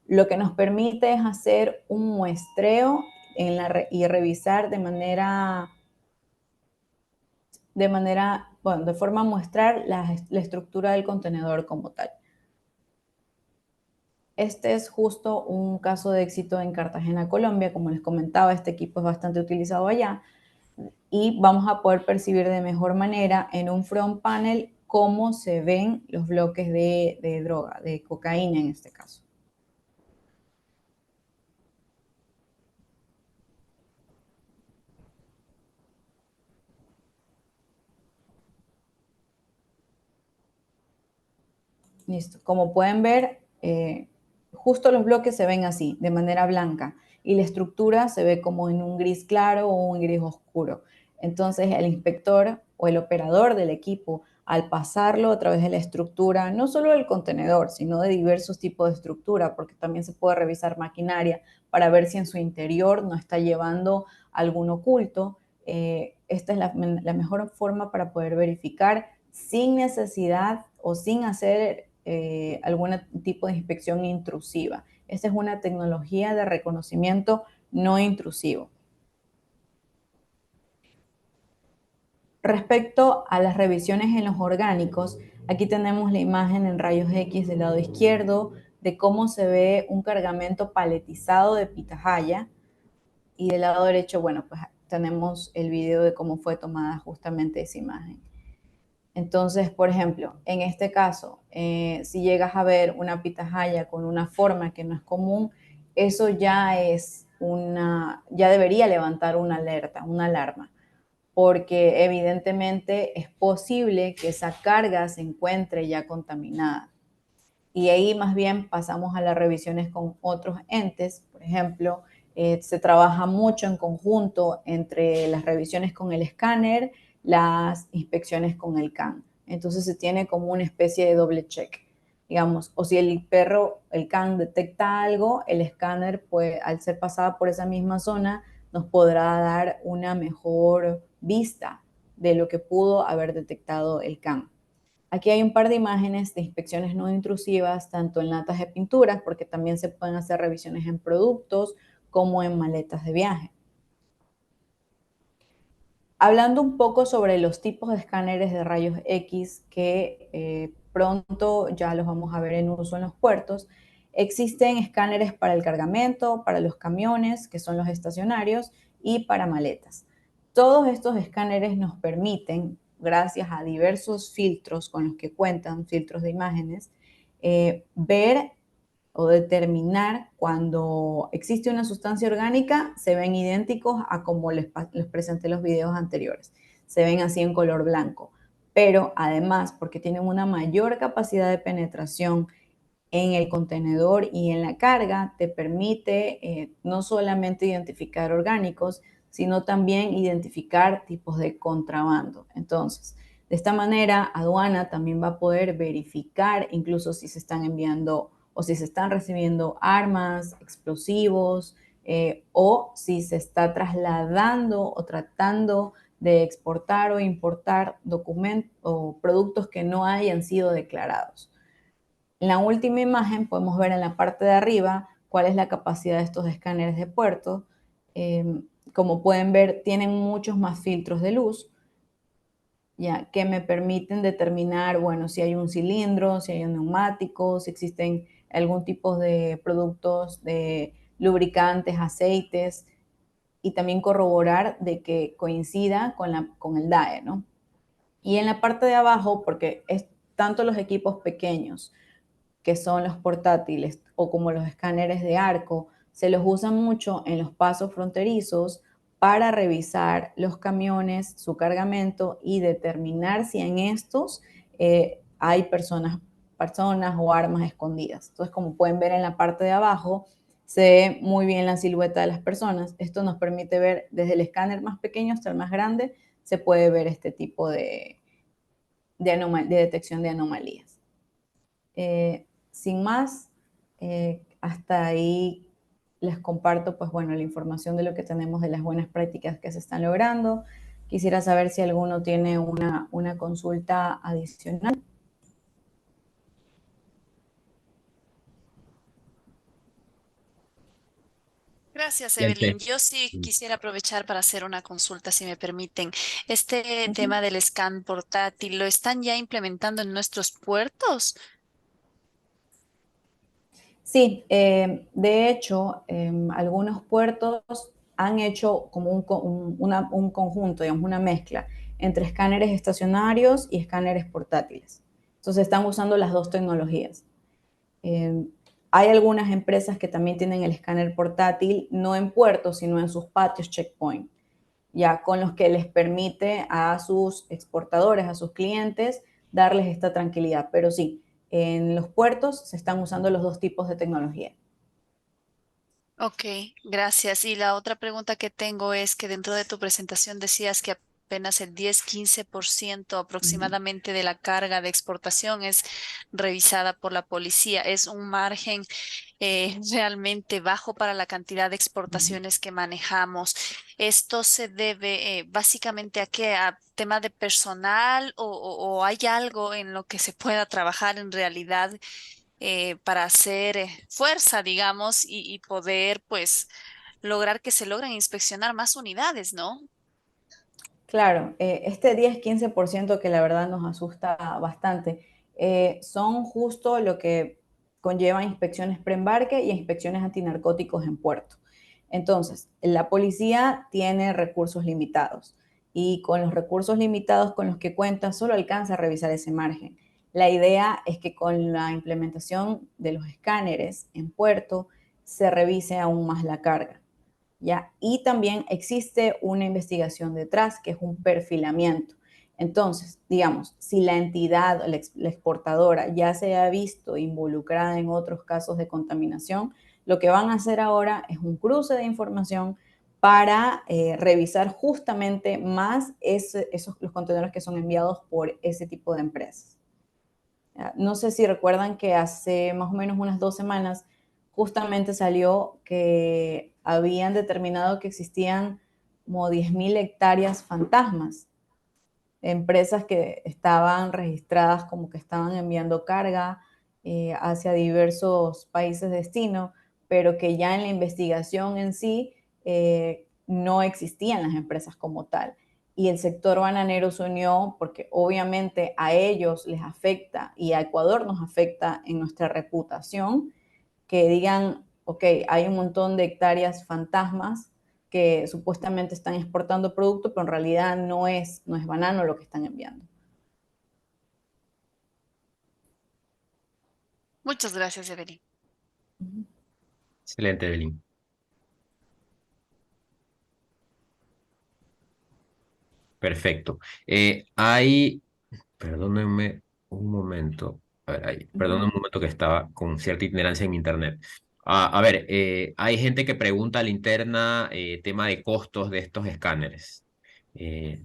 lo que nos permite es hacer un muestreo y revisar de forma muestral la estructura del contenedor como tal. Este es justo un caso de éxito en Cartagena, Colombia. Como les comentaba, este equipo es bastante utilizado allá y vamos a poder percibir de mejor manera en un front panel cómo se ven los bloques de droga, de cocaína en este caso. Listo. Como pueden ver, justo los bloques se ven así, de manera blanca, y la estructura se ve como en un gris claro o un gris oscuro. Entonces, el inspector o el operador del equipo, al pasarlo a través de la estructura, no solo del contenedor, sino de diversos tipos de estructura, porque también se puede revisar maquinaria para ver si en su interior no está llevando algún oculto. Esta es la mejor forma para poder verificar sin necesidad o sin hacer algún tipo de inspección intrusiva. Esta es una tecnología de reconocimiento no intrusivo. Respecto a las revisiones en los orgánicos, aquí tenemos la imagen en rayos X del lado izquierdo de cómo se ve un cargamento paletizado de pitahaya y del lado derecho, bueno, pues tenemos el video de cómo fue tomada justamente esa imagen. Entonces, por ejemplo, en este caso, si llegas a ver una pitahaya con una forma que no es común, eso ya debería levantar una alerta, una alarma, porque evidentemente es posible que esa carga se encuentre ya contaminada. Y ahí más bien pasamos a las revisiones con otros entes, por ejemplo, se trabaja mucho en conjunto entre las revisiones con el escáner, las inspecciones con el CAN. Entonces se tiene como una especie de doble check, digamos, o si el CAN detecta algo, el escáner, pues, al ser pasada por esa misma zona, nos podrá dar una mejor vista de lo que pudo haber detectado el CAN. Aquí hay un par de imágenes de inspecciones no intrusivas, tanto en latas de pinturas, porque también se pueden hacer revisiones en productos, como en maletas de viaje. Hablando un poco sobre los tipos de escáneres de rayos X que pronto ya los vamos a ver en uso en los puertos, existen escáneres para el cargamento, para los camiones, que son los estacionarios, y para maletas. Todos estos escáneres nos permiten, gracias a diversos filtros con los que cuentan, filtros de imágenes, ver o determinar cuando existe una sustancia orgánica, se ven idénticos a como les presenté los videos anteriores. Se ven así en color blanco. Pero además, porque tienen una mayor capacidad de penetración en el contenedor y en la carga, te permite no solamente identificar orgánicos, sino también identificar tipos de contrabando. Entonces, de esta manera, aduana también va a poder verificar incluso si se están enviando o si se están recibiendo armas, explosivos, o si se está trasladando o tratando de exportar o importar documentos o productos que no hayan sido declarados. En la última imagen podemos ver en la parte de arriba cuál es la capacidad de estos escáneres de puerto. Como pueden ver, tienen muchos más filtros de luz, ya que me permiten determinar, bueno, si hay un cilindro, si hay un neumático, si existen algún tipo de productos de lubricantes, aceites, y también corroborar de que coincida con el DAE, ¿no? Y en la parte de abajo, porque es tanto los equipos pequeños, que son los portátiles, o como los escáneres de arco, se los usa mucho en los pasos fronterizos para revisar los camiones, su cargamento y determinar si en estos hay personas o armas escondidas. Entonces, como pueden ver en la parte de abajo, se ve muy bien la silueta de las personas. Esto nos permite ver desde el escáner más pequeño hasta el más grande, se puede ver este tipo de detección de anomalías. Sin más, hasta ahí les comparto, pues bueno, la información de lo que tenemos de las buenas prácticas que se están logrando. Quisiera saber si alguno tiene una consulta adicional. Gracias, Y el Evelyn. te- Yo sí quisiera aprovechar para hacer una consulta, si me permiten. Este Uh -huh. tema del scan portátil, ¿lo están ya implementando en nuestros puertos? Sí, de hecho, algunos puertos han hecho como un conjunto, digamos, una mezcla entre escáneres estacionarios y escáneres portátiles. Entonces están usando las dos tecnologías. Eh, Hay algunas empresas que también tienen el escáner portátil, no en puertos, sino en sus patios checkpoint, ya con los que les permite a sus exportadores, a sus clientes, darles esta tranquilidad. Pero sí, en los puertos se están usando los dos tipos de tecnología. Ok, gracias. Y la otra pregunta que tengo es que dentro de tu presentación decías que apenas el 10-15% aproximadamente de la carga de exportación es revisada por la policía. Es un margen realmente bajo para la cantidad de exportaciones que manejamos. ¿Esto se debe básicamente a qué? ¿A tema de personal o hay algo en lo que se pueda trabajar en realidad para hacer fuerza, digamos, y poder, pues, lograr que se logren inspeccionar más unidades, ¿no? Claro, este 10-15% que la verdad nos asusta bastante, son justo lo que conlleva inspecciones preembarque y inspecciones antinarcóticos en puerto. Entonces, la policía tiene recursos limitados y con los recursos limitados con los que cuenta solo alcanza a revisar ese margen. La idea es que con la implementación de los escáneres en puerto se revise aún más la carga. ¿Ya? Y también existe una investigación detrás, que es un perfilamiento. Entonces, digamos, si la entidad, la exportadora, ya se ha visto involucrada en otros casos de contaminación, lo que van a hacer ahora es un cruce de información para revisar justamente más los contenedores que son enviados por ese tipo de empresas. No sé si recuerdan que hace más o menos unas 2 semanas justamente salió que habían determinado que existían como 10.000 hectáreas fantasmas, empresas que estaban registradas como que estaban enviando carga hacia diversos países de destino, pero que ya en la investigación en sí no existían las empresas como tal. Y el sector bananero se unió porque obviamente a ellos les afecta y a Ecuador nos afecta en nuestra reputación, que digan, ok, hay un montón de hectáreas fantasmas que supuestamente están exportando producto, pero en realidad no es banano lo que están enviando. Muchas gracias, Evelyn. Excelente, Evelyn. Perfecto. Perdónenme un momento. A ver, perdónenme un momento que estaba con cierta itinerancia en mi internet. A ver, hay gente que pregunta a la interna tema de costos de estos escáneres.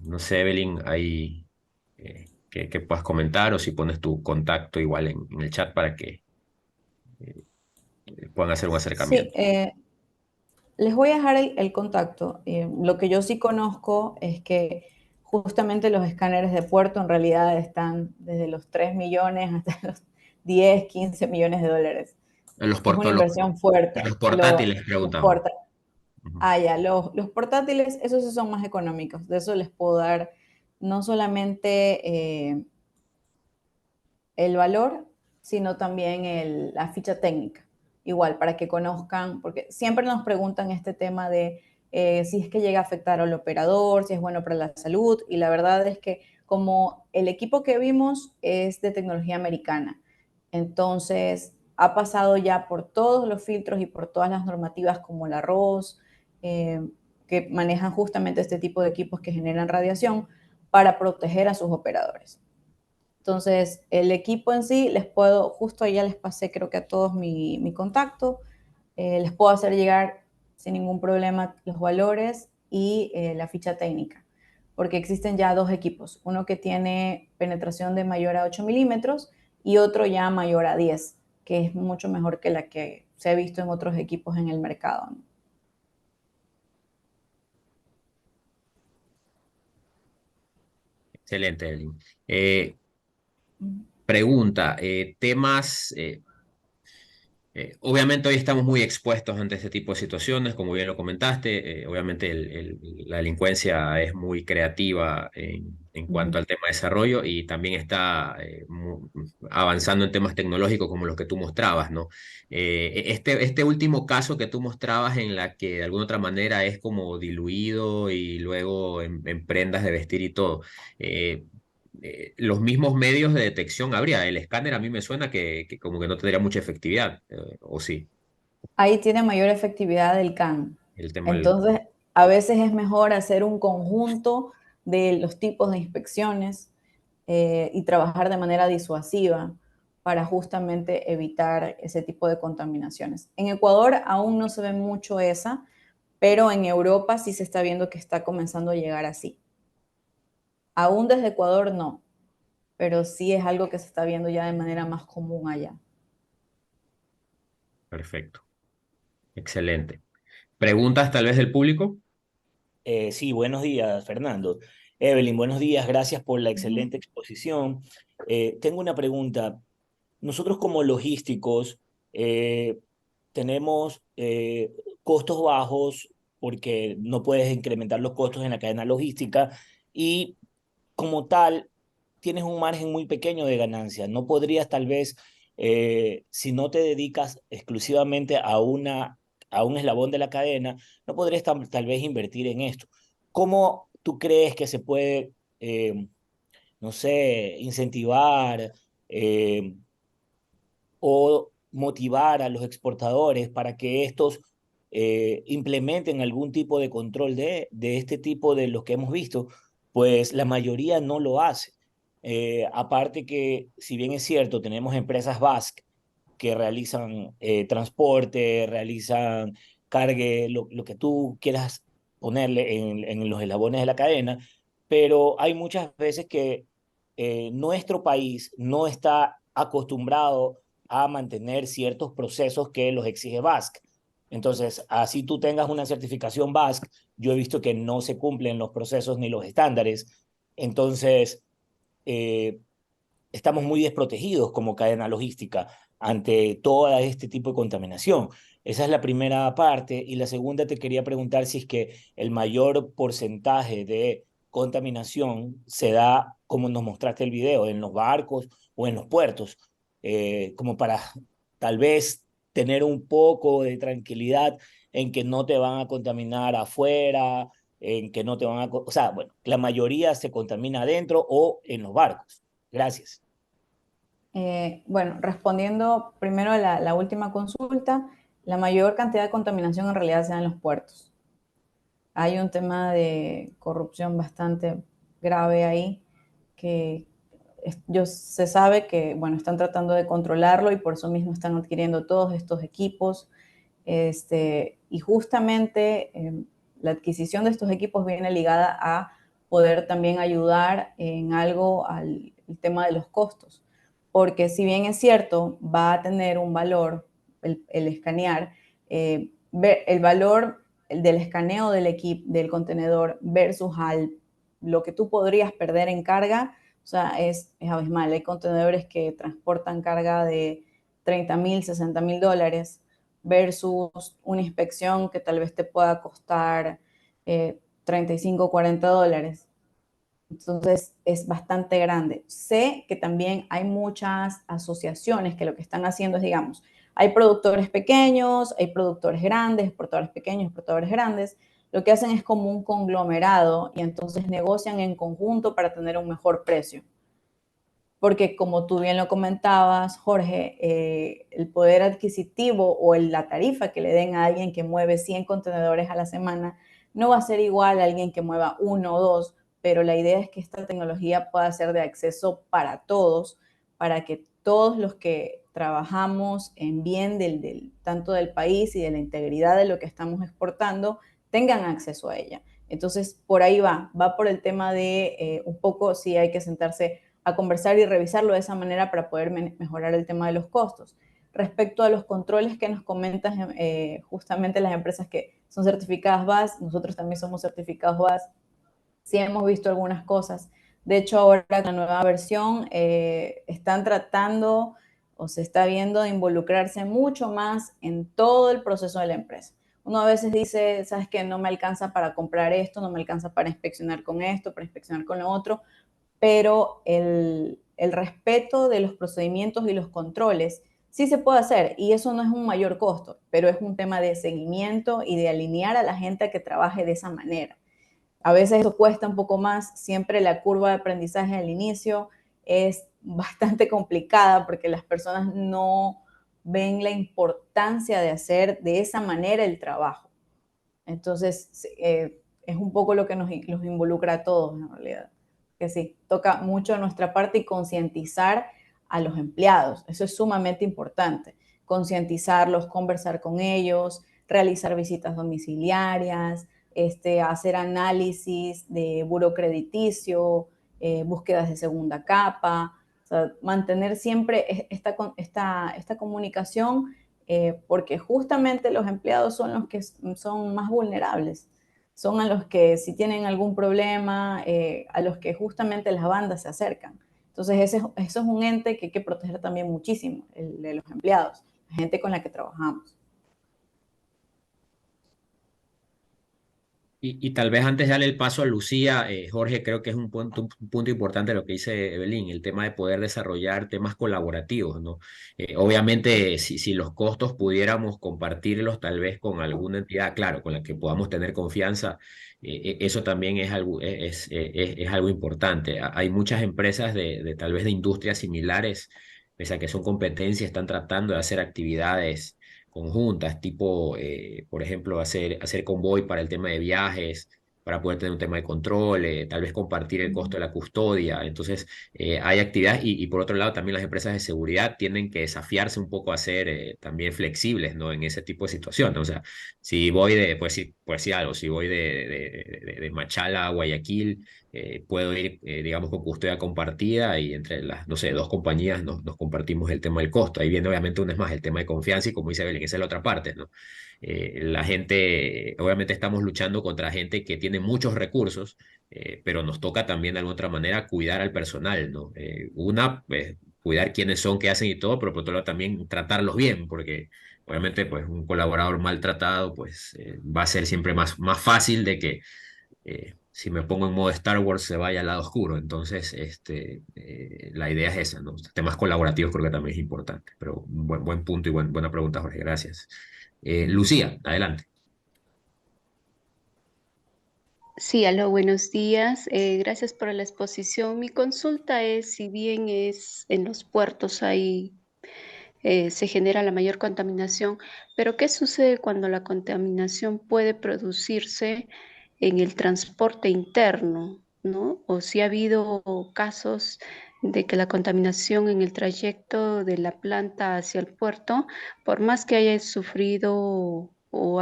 No sé, Evelyn, ahí que puedas comentar o si pones tu contacto igual en el chat para que eh, puedan hacer un Sí, acercamiento. les voy a dejar el contacto. Lo que yo sí conozco es que justamente los escáneres de puerto en realidad están desde los 3 millones hasta los 10, 15 millones de dólares. Los, Es una porto- los, inversión fuerte. los portátiles Los preguntaban. Ujú. ya, los portátiles, esos sí son más económicos. De eso les puedo dar no solamente el valor, sino también la ficha técnica. Igual, para que conozcan, porque siempre nos preguntan este tema de si es que llega a afectar al operador, si es bueno para la salud, y la verdad es que como el equipo que vimos es de tecnología americana, entonces ha pasado ya por todos los filtros y por todas las normativas como la ROS, que manejan justamente este tipo de equipos que generan radiación para proteger a sus operadores. Entonces, el equipo en sí, justo ya les pasé creo que a todos mi contacto, les puedo hacer llegar sin ningún problema los valores y la ficha técnica, porque existen ya dos equipos, uno que tiene penetración de mayor a 8 milímetros y otro ya mayor a 10, que es mucho mejor que la que se ha visto en otros equipos en el mercado, ¿no? Excelente, Evelyn. Pregunta, temas obviamente hoy estamos muy expuestos ante este tipo de situaciones, como bien lo comentaste. Obviamente la delincuencia es muy creativa en cuanto Ujú. al tema de desarrollo y también está avanzando en temas tecnológicos como los que tú mostrabas, ¿no? Este último caso que tú mostrabas en la que de alguna otra manera es como diluido y luego en prendas de vestir y todo. eh, los mismos medios de detección habría. El escáner a mí me suena que como que no tendría mucha efectividad, o sí, Ahí tiene mayor efectividad el CAN. el tema del... Entonces, a veces es mejor hacer un conjunto de los tipos de inspecciones y trabajar de manera disuasiva para justamente evitar ese tipo de contaminaciones. En Ecuador aún no se ve mucho esa, pero en Europa sí se está viendo que está comenzando a llegar así. Aún desde Ecuador no, pero sí es algo que se está viendo ya de manera más común allá. Perfecto, excelente. ¿Preguntas tal vez del público? Sí, buenos días, Fernando. Evelyn, buenos días, gracias por la Ujú. excelente exposición. Tengo una pregunta. Nosotros como logísticos eh, tenemos costos bajos porque no puedes incrementar los costos en la cadena logística y como tal tienes un margen muy pequeño de ganancia. No podrías tal vez, si no te dedicas exclusivamente a un eslabón de la cadena, no podrías tal vez invertir en esto. ¿Cómo tú crees que se puede, no sé, incentivar o motivar a los exportadores para que estos implementen algún tipo de control de este tipo de los que hemos visto? Pues la mayoría no lo hace. Aparte que, si bien es cierto, tenemos empresas Basque que realizan transporte, realizan cargue, lo que tú quieras ponerle en los eslabones de la cadena, pero hay muchas veces que nuestro país no está acostumbrado a mantener ciertos procesos que los exige Basque. Entonces, así tú tengas una certificación Basque, yo he visto que no se cumplen los procesos ni los estándares. Entonces, eh, estamos muy desprotegidos como cadena logística. ante todo este tipo de contaminación. Esa es la primera parte. Y la segunda, te quería preguntar si es que el mayor porcentaje de contaminación se da, como nos mostraste el video, en los barcos o en los puertos, como para tal vez tener un poco de tranquilidad en que no te van a contaminar afuera, en que no te van a... O sea, bueno, la mayoría se contamina adentro o en los barcos. Gracias. Bueno, respondiendo primero a la última consulta, la mayor cantidad de contaminación en realidad se da en los puertos. Hay un tema de corrupción bastante grave ahí, que se sabe que, bueno, están tratando de controlarlo y por eso mismo están adquiriendo todos estos equipos. Y justamente la adquisición de estos equipos viene ligada a poder también ayudar en algo al el tema de los costos. Porque si bien es cierto, va a tener un valor el escanear, el valor del escaneo del contenedor versus lo que tú podrías perder en carga, o sea, es abismal. Hay contenedores que transportan carga de 30,000, 60,000 dólares versus una inspección que tal vez te pueda costar 35, 40 dólares. Entonces es bastante grande. Sé que también hay muchas asociaciones que lo que están haciendo es, digamos, hay productores pequeños, hay productores grandes, exportadores pequeños, exportadores grandes. Lo que hacen es como un conglomerado y entonces negocian en conjunto para tener un mejor precio. Porque como tú bien lo comentabas, Jorge, el poder adquisitivo o la tarifa que le den a alguien que mueve 100 contenedores a la semana no va a ser igual a alguien que mueva uno o dos, pero la idea es que esta tecnología pueda ser de acceso para todos, para que todos los que trabajamos en bien tanto del país y de la integridad de lo que estamos exportando tengan acceso a ella. Entonces, por ahí va por el tema de un poco si hay que sentarse a conversar y revisarlo de esa manera para poder mejorar el tema de los costos. Respecto a los controles que nos comentas, justamente las empresas que son certificadas VAS, nosotros también somos certificados VAS, sí hemos visto algunas cosas. De hecho, ahora con la nueva versión están tratando o se está viendo de involucrarse mucho más en todo el proceso de la empresa. Uno a veces dice, sabes que no me alcanza para comprar esto, no me alcanza para inspeccionar con esto, para inspeccionar con lo otro, pero el respeto de los procedimientos y los controles sí se puede hacer y eso no es un mayor costo, pero es un tema de seguimiento y de alinear a la gente a que trabaje de esa manera. A veces eso cuesta un poco más, siempre la curva de aprendizaje al inicio es bastante complicada porque las personas no ven la importancia de hacer de esa manera el trabajo. Entonces, es un poco lo que nos involucra a todos en realidad. Que sí, toca mucho nuestra parte y concientizar a los empleados. Eso es sumamente importante. Concientizarlos, conversar con ellos, realizar visitas domiciliarias, hacer análisis de buro crediticio, búsquedas de segunda capa, o sea, mantener siempre esta comunicación porque justamente los empleados son los que son más vulnerables, son a los que si tienen algún problema, a los que justamente las bandas se acercan. Entonces eso es un ente que hay que proteger también muchísimo, el de los empleados, la gente con la que trabajamos. Y tal vez antes de darle el paso a Lucía, Jorge, creo que es un punto importante lo que dice Evelyn, el tema de poder desarrollar temas colaborativos, ¿no? Obviamente, si los costos pudiéramos compartirlos tal vez con alguna entidad, claro, con la que podamos tener confianza, eso también es algo importante. Hay muchas empresas tal vez de industrias similares, pese a que son competencias, están tratando de hacer actividades conjuntas, tipo, por ejemplo, hacer convoy para el tema de viajes, para poder tener un tema de control, tal vez compartir el costo de la custodia. Entonces, hay actividades y por otro lado también las empresas de seguridad tienen que desafiarse un poco a ser también flexibles, ¿no? En ese tipo de situaciones. O sea, si voy pues sí algo, si voy de Machala a Guayaquil, puedo ir, digamos, con custodia compartida y entre las, no sé, dos compañías nos compartimos el tema del costo. Ahí viene obviamente una vez más el tema de confianza y como dice Belén, esa es la otra parte, ¿no? La gente, obviamente estamos luchando contra gente que tiene muchos recursos, pero nos toca también de alguna otra manera cuidar al personal, ¿no? cuidar quiénes son, qué hacen y todo, pero por otro lado también tratarlos bien, porque obviamente pues un colaborador maltratado pues va a ser siempre más fácil de que si me pongo en modo Star Wars se vaya al lado oscuro. Entonces, la idea es esa, ¿no? Temas colaborativos creo que también es importante, pero un buen punto y buena pregunta, Jorge, gracias. Lucía, adelante. Sí, aló, buenos días. Gracias por la exposición. Mi consulta es, si bien es en los puertos hay, se genera la mayor contaminación, pero ¿qué sucede cuando la contaminación puede producirse en el transporte interno, ¿no? O si ha habido casos de que la contaminación en el trayecto de la planta hacia el puerto, por más que haya sufrido o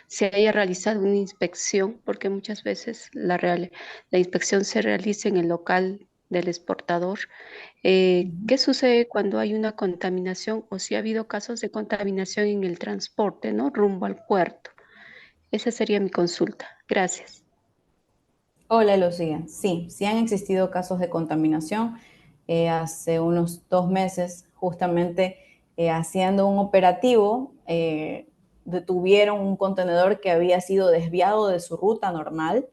se haya realizado una inspección, porque muchas veces la inspección se realiza en el local del exportador. ¿Qué sucede cuando hay una contaminación o si ha habido casos de contaminación en el transporte, ¿no? Rumbo al puerto? Esa sería mi consulta. Gracias. Hola, Lucía. Sí, sí han existido casos de contaminación. Hace unos 2 meses, justamente haciendo un operativo, detuvieron un contenedor que había sido desviado de su ruta normal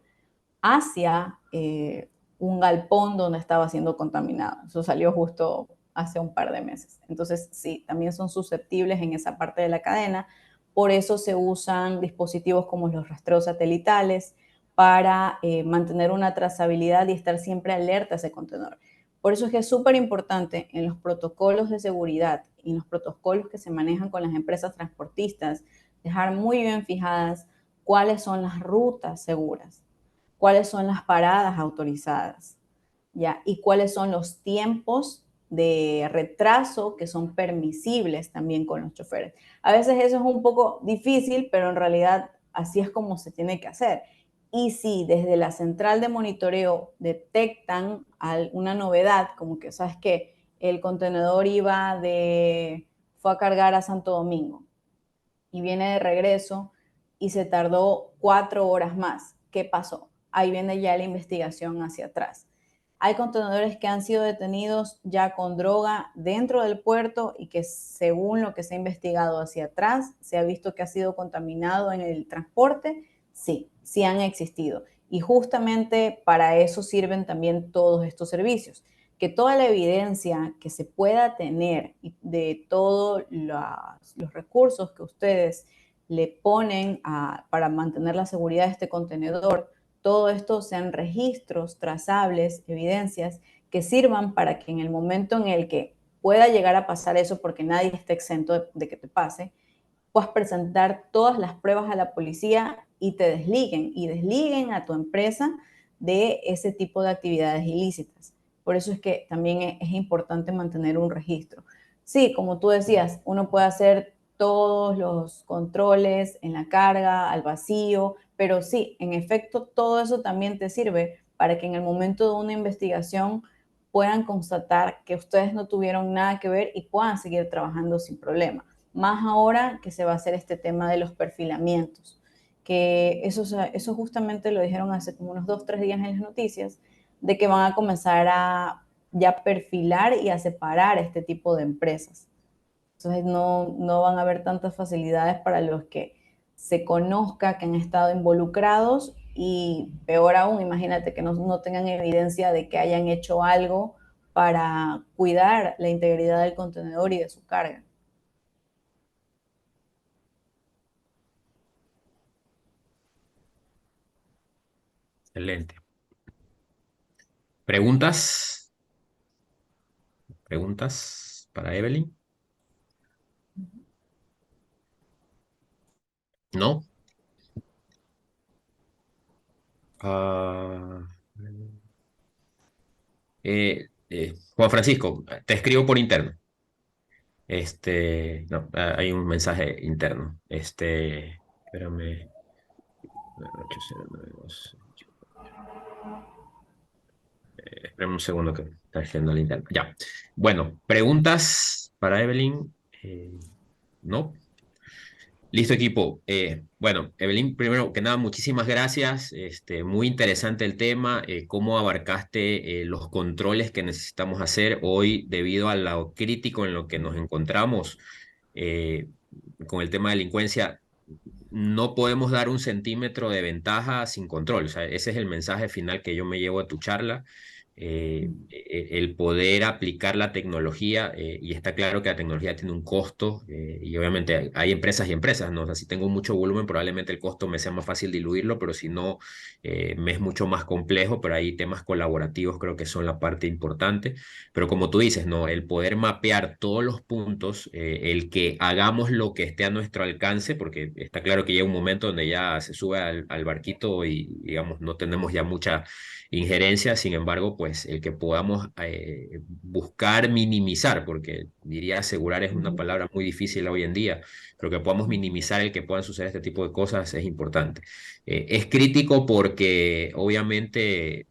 hacia un galpón donde estaba siendo contaminado. Eso salió justo hace un par de meses. Entonces, sí, también son susceptibles en esa parte de la cadena. Por eso se usan dispositivos como los rastreos satelitales para mantener una trazabilidad y estar siempre alerta a ese contenedor. Por eso es que es súper importante en los protocolos de seguridad y en los protocolos que se manejan con las empresas transportistas, dejar muy bien fijadas cuáles son las rutas seguras, cuáles son las paradas autorizadas, ¿ya? Y cuáles son los tiempos de retraso que son permisibles también con los choferes. A veces eso es un poco difícil, pero en realidad así es como se tiene que hacer. Y si desde la central de monitoreo detectan alguna novedad, como que, ¿sabes qué? El contenedor fue a cargar a Santo Domingo y viene de regreso y se tardó 4 horas más. ¿Qué pasó? Ahí viene ya la investigación hacia atrás. Hay contenedores que han sido detenidos ya con droga dentro del puerto y que según lo que se ha investigado hacia atrás, se ha visto que ha sido contaminado en el transporte. Sí, sí han existido. Y justamente para eso sirven también todos estos servicios. Que toda la evidencia que se pueda tener de todos los recursos que ustedes le ponen para mantener la seguridad de este contenedor, todo esto sean registros trazables, evidencias que sirvan para que en el momento en el que pueda llegar a pasar eso, porque nadie está exento de que te pase, puedas presentar todas las pruebas a la policía y te desliguen a tu empresa de ese tipo de actividades ilícitas. Por eso es que también es importante mantener un registro. Sí, como tú decías, uno puede hacer todos los controles en la carga, al vacío, pero sí, en efecto, todo eso también te sirve para que en el momento de una investigación puedan constatar que ustedes no tuvieron nada que ver y puedan seguir trabajando sin problema. Más ahora que se va a hacer este tema de los perfilamientos, que eso justamente lo dijeron hace como unos 2, 3 días en las noticias, de que van a comenzar a ya perfilar y a separar este tipo de empresas. Entonces no van a haber tantas facilidades para los que se conozca que han estado involucrados y peor aún, imagínate que no tengan evidencia de que hayan hecho algo para cuidar la integridad del contenedor y de su carga. Excelente. ¿Preguntas? ¿Preguntas para Evelyn? ¿No? Ah, Juan Francisco, te escribo por interno. No, hay un mensaje interno. Espérame. 8092. Espérame un segundo que está haciendo el interno. Ya. Bueno, preguntas para Evelyn. ¿No? Listo, equipo. Bueno, Evelyn, primero que nada, muchísimas gracias. Muy interesante el tema, cómo abarcaste los controles que necesitamos hacer hoy debido a lo crítico en lo que nos encontramos eh, con el tema de delincuencia. No podemos dar un centímetro de ventaja sin control. O sea, ese es el mensaje final que yo me llevo a tu charla. El poder aplicar la tecnología, y está claro que la tecnología tiene un costo, y obviamente hay empresas y empresas, ¿no? O sea, si tengo mucho volumen, probablemente el costo me sea más fácil diluirlo, pero si no, me es mucho más complejo, pero hay temas colaborativos creo que son la parte importante. Pero como tú dices, ¿no? El poder mapear todos los puntos, el que hagamos lo que esté a nuestro alcance, porque está claro que llega un momento donde ya se sube al barquito y, digamos, no tenemos ya mucha injerencia. Sin embargo, pues el que podamos buscar minimizar, porque diría asegurar es una palabra muy difícil hoy en día, pero que podamos minimizar el que puedan suceder este tipo de cosas es importante. Es crítico porque obviamente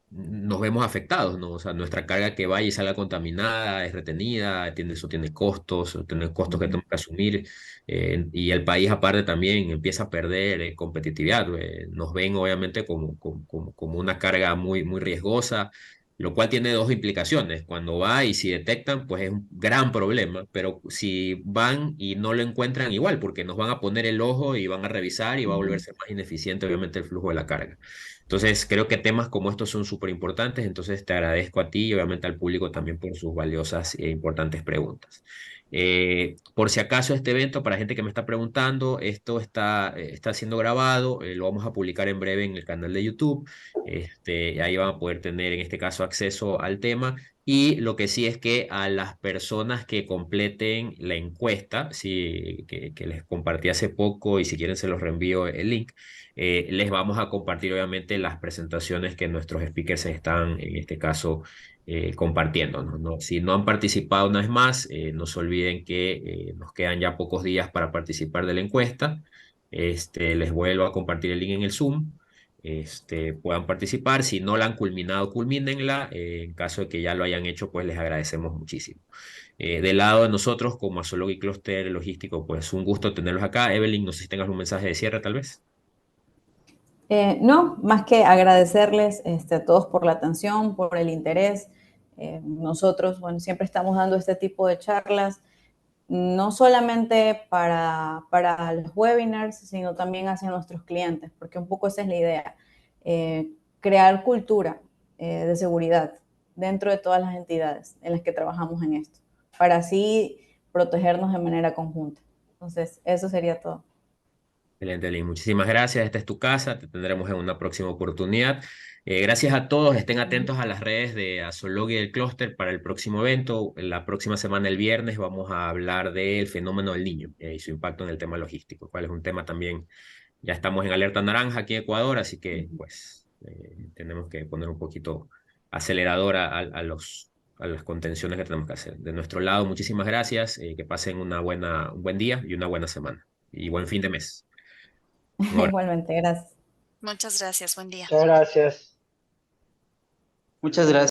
nos vemos afectados, ¿no? O sea, nuestra carga que vaya y salga contaminada es retenida, eso tiene costos, tiene costos que tenemos que asumir, y el país aparte también empieza a perder competitividad. Nos ven obviamente como una carga muy, muy riesgosa, lo cual tiene dos implicaciones. Cuando va y si detectan, pues es un gran problema, pero si van y no lo encuentran igual, porque nos van a poner el ojo y van a revisar y va a volverse más ineficiente obviamente el flujo de la carga. Entonces, creo que temas como estos son súper importantes. Entonces, te agradezco a ti y obviamente al público también por sus valiosas e importantes preguntas. Por si acaso este evento, para gente que me está preguntando, esto está siendo grabado, lo vamos a publicar en breve en el canal de YouTube. Ahí van a poder tener en este caso acceso al tema. Y lo que sí es que a las personas que completen la encuesta, sí, que les compartí hace poco y si quieren se los reenvío el link, les vamos a compartir obviamente las presentaciones que nuestros speakers están en este caso compartiendo, ¿no? Si no han participado una vez más, no se olviden que nos quedan ya pocos días para participar de la encuesta. Les vuelvo a compartir el link en el Zoom. Puedan participar. Si no la han culminado, culmínenla. En caso de que ya lo hayan hecho, pues les agradecemos muchísimo. Del lado de nosotros, como Azology Cluster Logístico, pues un gusto tenerlos acá. Evelyn, no sé si tengas un mensaje de cierre, tal vez. No, más que agradecerles a todos por la atención, por el interés. Nosotros, bueno, siempre estamos dando este tipo de charlas, no solamente para los webinars, sino también hacia nuestros clientes, porque un poco esa es la idea, crear cultura de seguridad dentro de todas las entidades en las que trabajamos en esto, para así protegernos de manera conjunta. Entonces, eso sería todo. Excelente, Lynn. Muchísimas gracias. Esta es tu casa. Te tendremos en una próxima oportunidad. Gracias a todos. Estén atentos a las redes de Azology y del Clúster para el próximo evento. La próxima semana, el viernes, vamos a hablar del fenómeno del niño y su impacto en el tema logístico, cuál es un tema también. Ya estamos en alerta naranja aquí en Ecuador, así que pues tenemos que poner un poquito acelerador a las contenciones que tenemos que hacer. De nuestro lado, muchísimas gracias. Que pasen un buen día y una buena semana. Y buen fin de mes. Igualmente, gracias. Muchas gracias. Buen día. Muchas gracias. Muchas gracias.